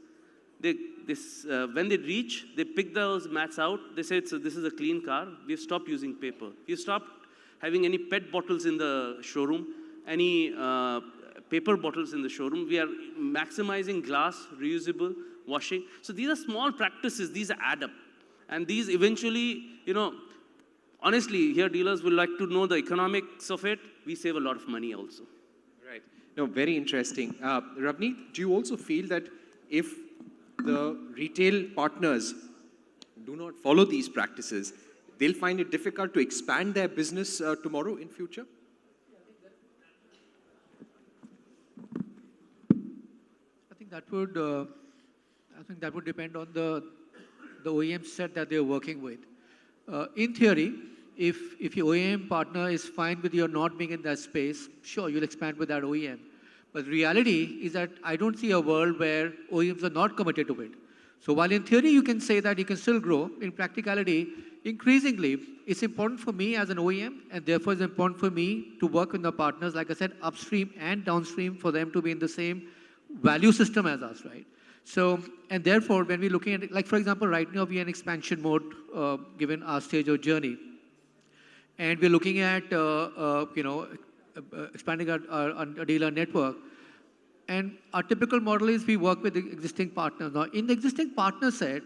When they reach, they pick those mats out. They say, so this is a clean car. We've stopped using paper. We've stopped having any PET bottles in the showroom, any paper bottles in the showroom. We are maximizing glass, reusable, washing. So these are small practices. These add up. And these eventually, honestly, here dealers will like to know the economics of it. We save a lot of money also. Right. No, very interesting. Ravneet, do you also feel that if the retail partners do not follow these practices, they'll find it difficult to expand their business tomorrow in future? I think that would depend on the OEM set that they're working with. In theory, if your OEM partner is fine with your not being in that space, sure, you'll expand with that OEM. But the reality is that I don't see a world where OEMs are not committed to it. So while in theory you can say that you can still grow, in practicality, increasingly, it's important for me as an OEM, and therefore it's important for me to work with the partners, like I said, upstream and downstream, for them to be in the same value system as us, right? So, and therefore, when we're looking at it, like for example, right now we are in expansion mode, given our stage of journey. And we're looking at, expanding our dealer network. And our typical model is we work with the existing partners. Now, in the existing partner set,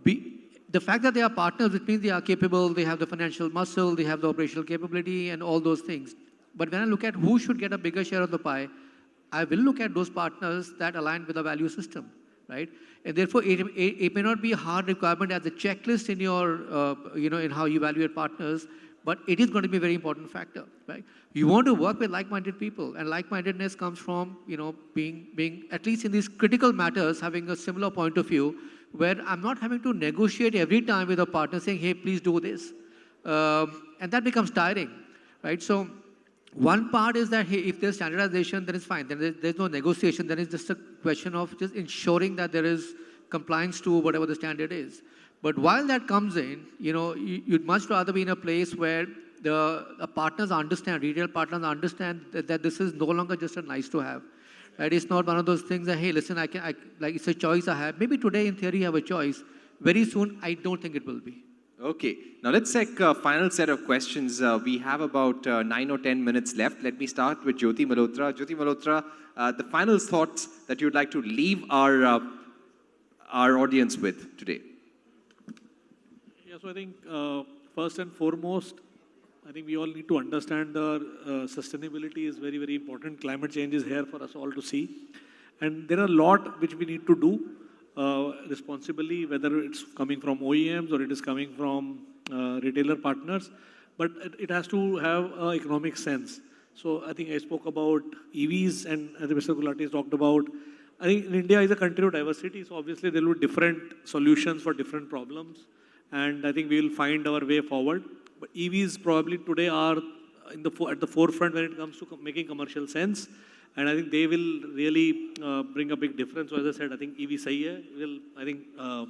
the fact that they are partners, it means they are capable, they have the financial muscle, they have the operational capability and all those things. But when I look at who should get a bigger share of the pie, I will look at those partners that align with the value system, right? And therefore, it may not be a hard requirement as a checklist in your, in how you evaluate partners, but it is going to be a very important factor, right? You want to work with like-minded people, and like-mindedness comes from, being at least in these critical matters, having a similar point of view, where I'm not having to negotiate every time with a partner saying, hey, please do this. And that becomes tiring, right? So one part is that, hey, if there's standardization, then it's fine. Then there's no negotiation. Then it's just a question of just ensuring that there is compliance to whatever the standard is. But while that comes in, you'd much rather be in a place where the partners understand, retail partners understand that this is no longer just a nice to have. Right? It's not one of those things that, hey, listen, like it's a choice I have. Maybe today, in theory, you have a choice. Very soon, I don't think it will be. Okay. Now let's take a final set of questions. We have about 9 or 10 minutes left. Let me start with Jyoti Malhotra. Jyoti Malhotra, the final thoughts that you'd like to leave our audience with today. Yeah, so I think first and foremost, I think we all need to understand the sustainability is very, very important. Climate change is here for us all to see. And there are a lot which we need to do responsibly, whether it's coming from OEMs or it is coming from retailer partners. But it has to have economic sense. So I think I spoke about EVs, and as Mr. Gulati has talked about, I think India is a country of diversity. So obviously there will be different solutions for different problems. And I think we will find our way forward. But EVs probably today are at the forefront when it comes to making commercial sense. And I think they will really bring a big difference. So as I said, I think EV sahi hai,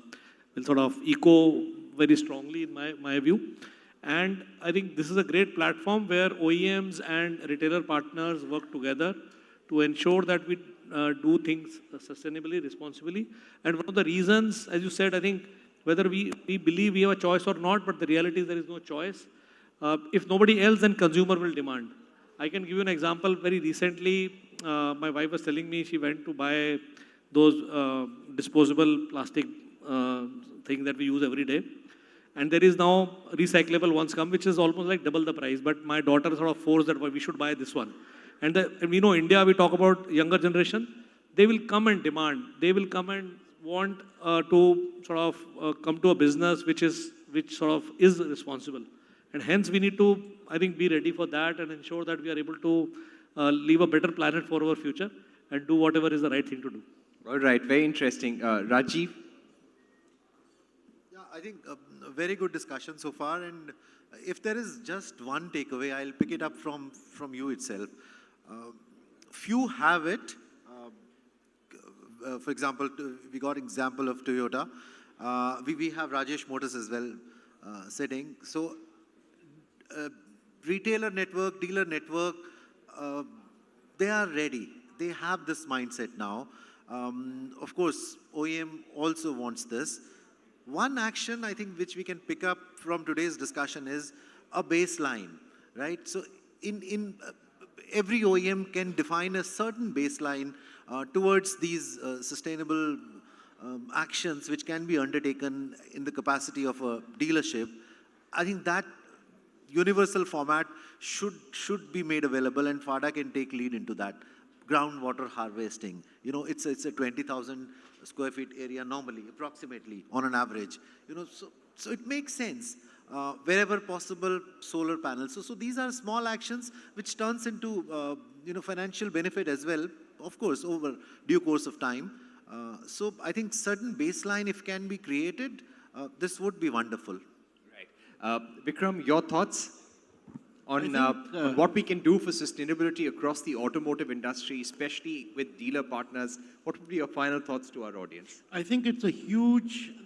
will sort of echo very strongly in my view. And I think this is a great platform where OEMs and retailer partners work together to ensure that we do things sustainably, responsibly. And one of the reasons, as you said, I think whether we believe we have a choice or not, but the reality is there is no choice. If nobody else, then consumer will demand. I can give you an example. Very recently, my wife was telling me she went to buy those disposable plastic things that we use every day. And there is now recyclable ones come, which is almost like double the price. But my daughter sort of forced that we should buy this one. And we know India, we talk about younger generation, they will come and demand. They will come and want to sort of come to a business which sort of is responsible. And hence we need to, I think, be ready for that and ensure that we are able to leave a better planet for our future and do whatever is the right thing to do. All right, very interesting. Rajeev? Yeah, I think a very good discussion so far. And if there is just one takeaway, I'll pick it up from you itself. Few have it. For example, we got example of Toyota. We have Rajesh Motors as well sitting. So retailer network, dealer network, they are ready. They have this mindset now. Of course, OEM also wants this. One action I think which we can pick up from today's discussion is a baseline, right? So every OEM can define a certain baseline towards these sustainable actions which can be undertaken in the capacity of a dealership. I think that universal format should be made available, and FADA can take lead into that. Groundwater harvesting, you know, it's a 20,000 square feet area normally, approximately on an average. You know, so it makes sense. Wherever possible, solar panels. So these are small actions which turns into financial benefit as well, of course, over due course of time. So I think certain baseline, if can be created, this would be wonderful. Right. Vikram, your thoughts on what we can do for sustainability across the automotive industry, especially with dealer partners? What would be your final thoughts to our audience? I think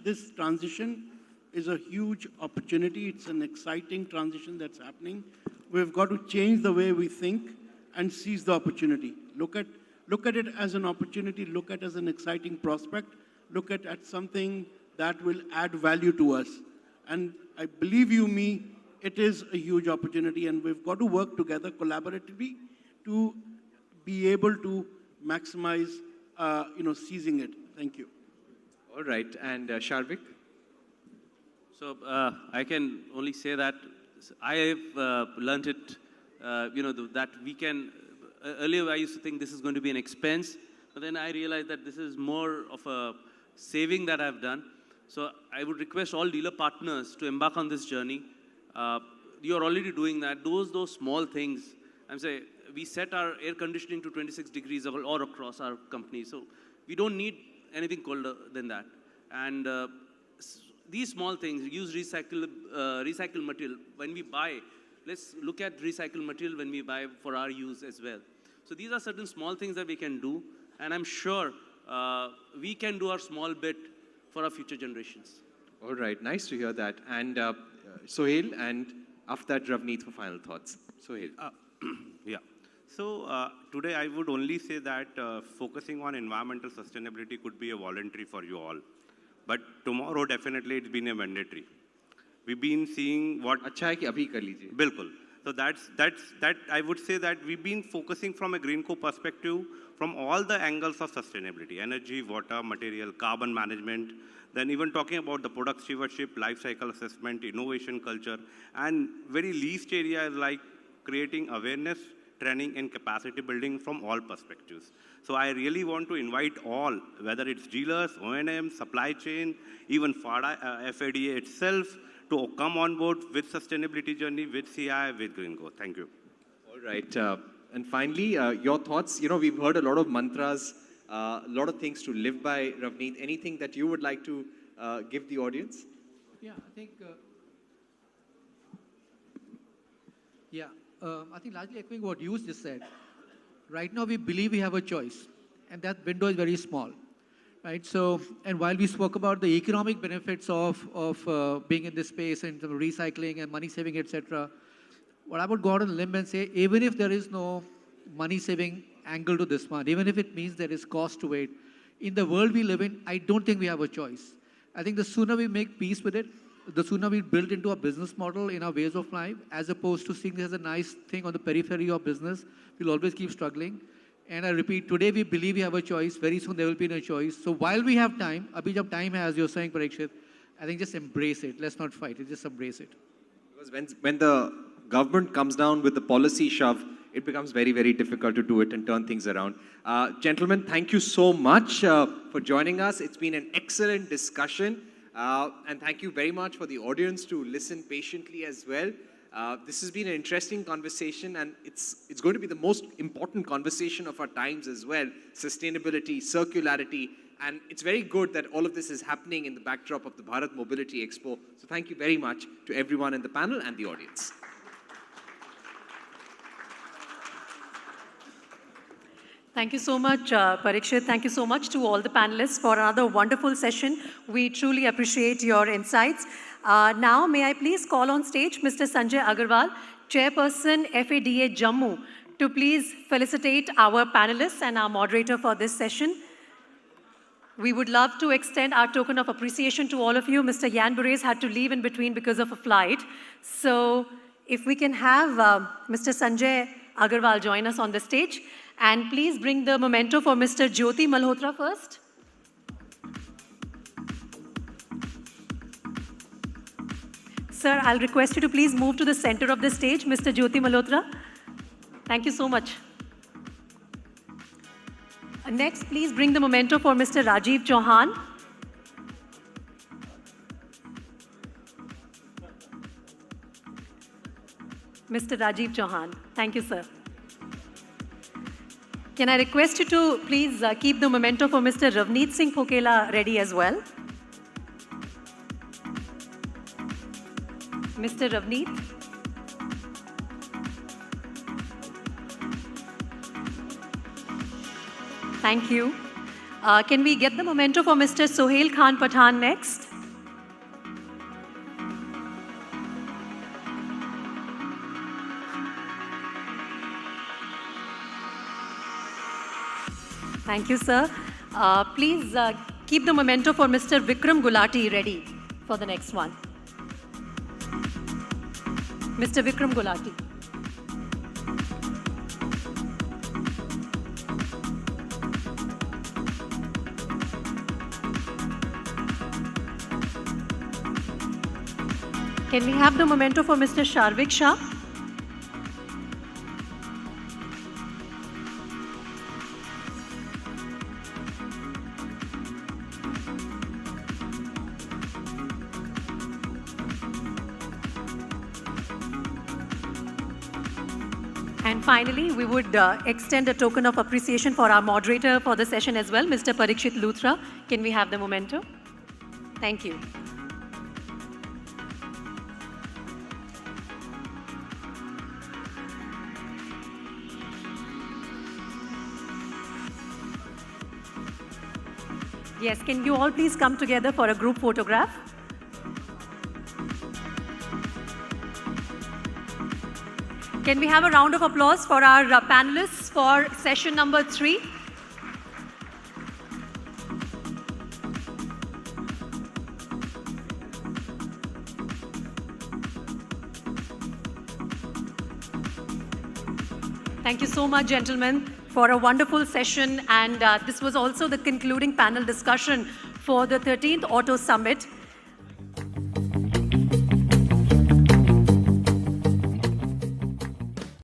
this transition is a huge opportunity. It's an exciting transition that's happening. We've got to change the way we think and seize the opportunity. Look at it as an opportunity, look at it as an exciting prospect, look at something that will add value to us. And I believe you me, it is a huge opportunity, and we've got to work together collaboratively to be able to maximize, seizing it. Thank you. All right, and Sharvik? So I can only say that I have learned it, that we can, earlier I used to think this is going to be an expense, but then I realized that this is more of a saving that I've done. So I would request all dealer partners to embark on this journey. You're already doing that. Those small things. I'm saying we set our air conditioning to 26 degrees all across our company. So we don't need anything colder than that. And these small things, use recycled material. When we buy, let's look at recycled material when we buy for our use as well. So these are certain small things that we can do. And I'm sure we can do our small bit for our future generations. All right, nice to hear that. And Sohail, and after that, Ravneet for final thoughts. Sohail. Yeah. So today I would only say that focusing on environmental sustainability could be a voluntary for you all. But tomorrow, definitely, it's been a mandatory. We've been seeing what... अच्छा है कि अभी कर लीजिए. बिल्कुल. So that I would say that we've been focusing from a GreenCo perspective from all the angles of sustainability: energy, water, material, carbon management, then even talking about the product stewardship, life cycle assessment, innovation culture, and very least area is like creating awareness, training, and capacity building from all perspectives. So I really want to invite all, whether it's dealers, O&M, supply chain, even FADA, FADA itself, to come on board with sustainability journey, with CI, with GreenCo. Thank you. All right. And finally, your thoughts. You know, we've heard a lot of mantras, a lot of things to live by. Ravneet, anything that you would like to give the audience? Yeah, I think... I think largely echoing what you just said. Right now, we believe we have a choice, and that window is very small, right? So, and while we spoke about the economic benefits of being in this space and recycling and money saving, etc., what I would go out on a limb and say, even if there is no money saving angle to this one, even if it means there is cost to it, in the world we live in, I don't think we have a choice. I think the sooner we make peace with it, the sooner we build into a business model in our ways of life, as opposed to seeing this as a nice thing on the periphery of business, we'll always keep struggling. And I repeat, today we believe we have a choice, very soon there will be no choice. So while we have time, abhi jab time hai, as you're saying, Parikshit, I think just embrace it. Let's not fight it, just embrace it. Because when the government comes down with the policy shove, it becomes very, very difficult to do it and turn things around. Gentlemen, thank you so much for joining us. It's been an excellent discussion. And thank you very much for the audience to listen patiently as well. This has been an interesting conversation, and it's going to be the most important conversation of our times as well. Sustainability, circularity, and it's very good that all of this is happening in the backdrop of the Bharat Mobility Expo. So thank you very much to everyone in the panel and the audience. Thank you so much, Parikshit. Thank you so much to all the panelists for another wonderful session. We truly appreciate your insights. Now, may I please call on stage Mr. Sanjay Agarwal, Chairperson, FADA Jammu, to please felicitate our panelists and our moderator for this session. We would love to extend our token of appreciation to all of you. Mr. Bures had to leave in between because of a flight. So if we can have Mr. Sanjay Agarwal join us on the stage. And please bring the memento for Mr. Jyoti Malhotra first. Sir, I'll request you to please move to the center of the stage, Mr. Jyoti Malhotra. Thank you so much. Next, please bring the memento for Mr. Rajeev Chauhan. Mr. Rajeev Chauhan. Thank you, sir. Can I request you to please keep the memento for Mr. Ravneet Singh Phokela ready as well? Mr. Ravneet. Thank you. Can we get the memento for Mr. Sohail Khan Pathan next? Thank you, sir. Please keep the memento for Mr. Vikram Gulati ready for the next one. Mr. Vikram Gulati. Can we have the memento for Mr. Sharvik Shah? And finally, we would extend a token of appreciation for our moderator for the session as well, Mr. Parikshit Luthra. Can we have the memento? Thank you. Yes, can you all please come together for a group photograph? Can we have a round of applause for our panelists for session number 3? Thank you so much, gentlemen, for a wonderful session. And this was also the concluding panel discussion for the 13th Auto Summit.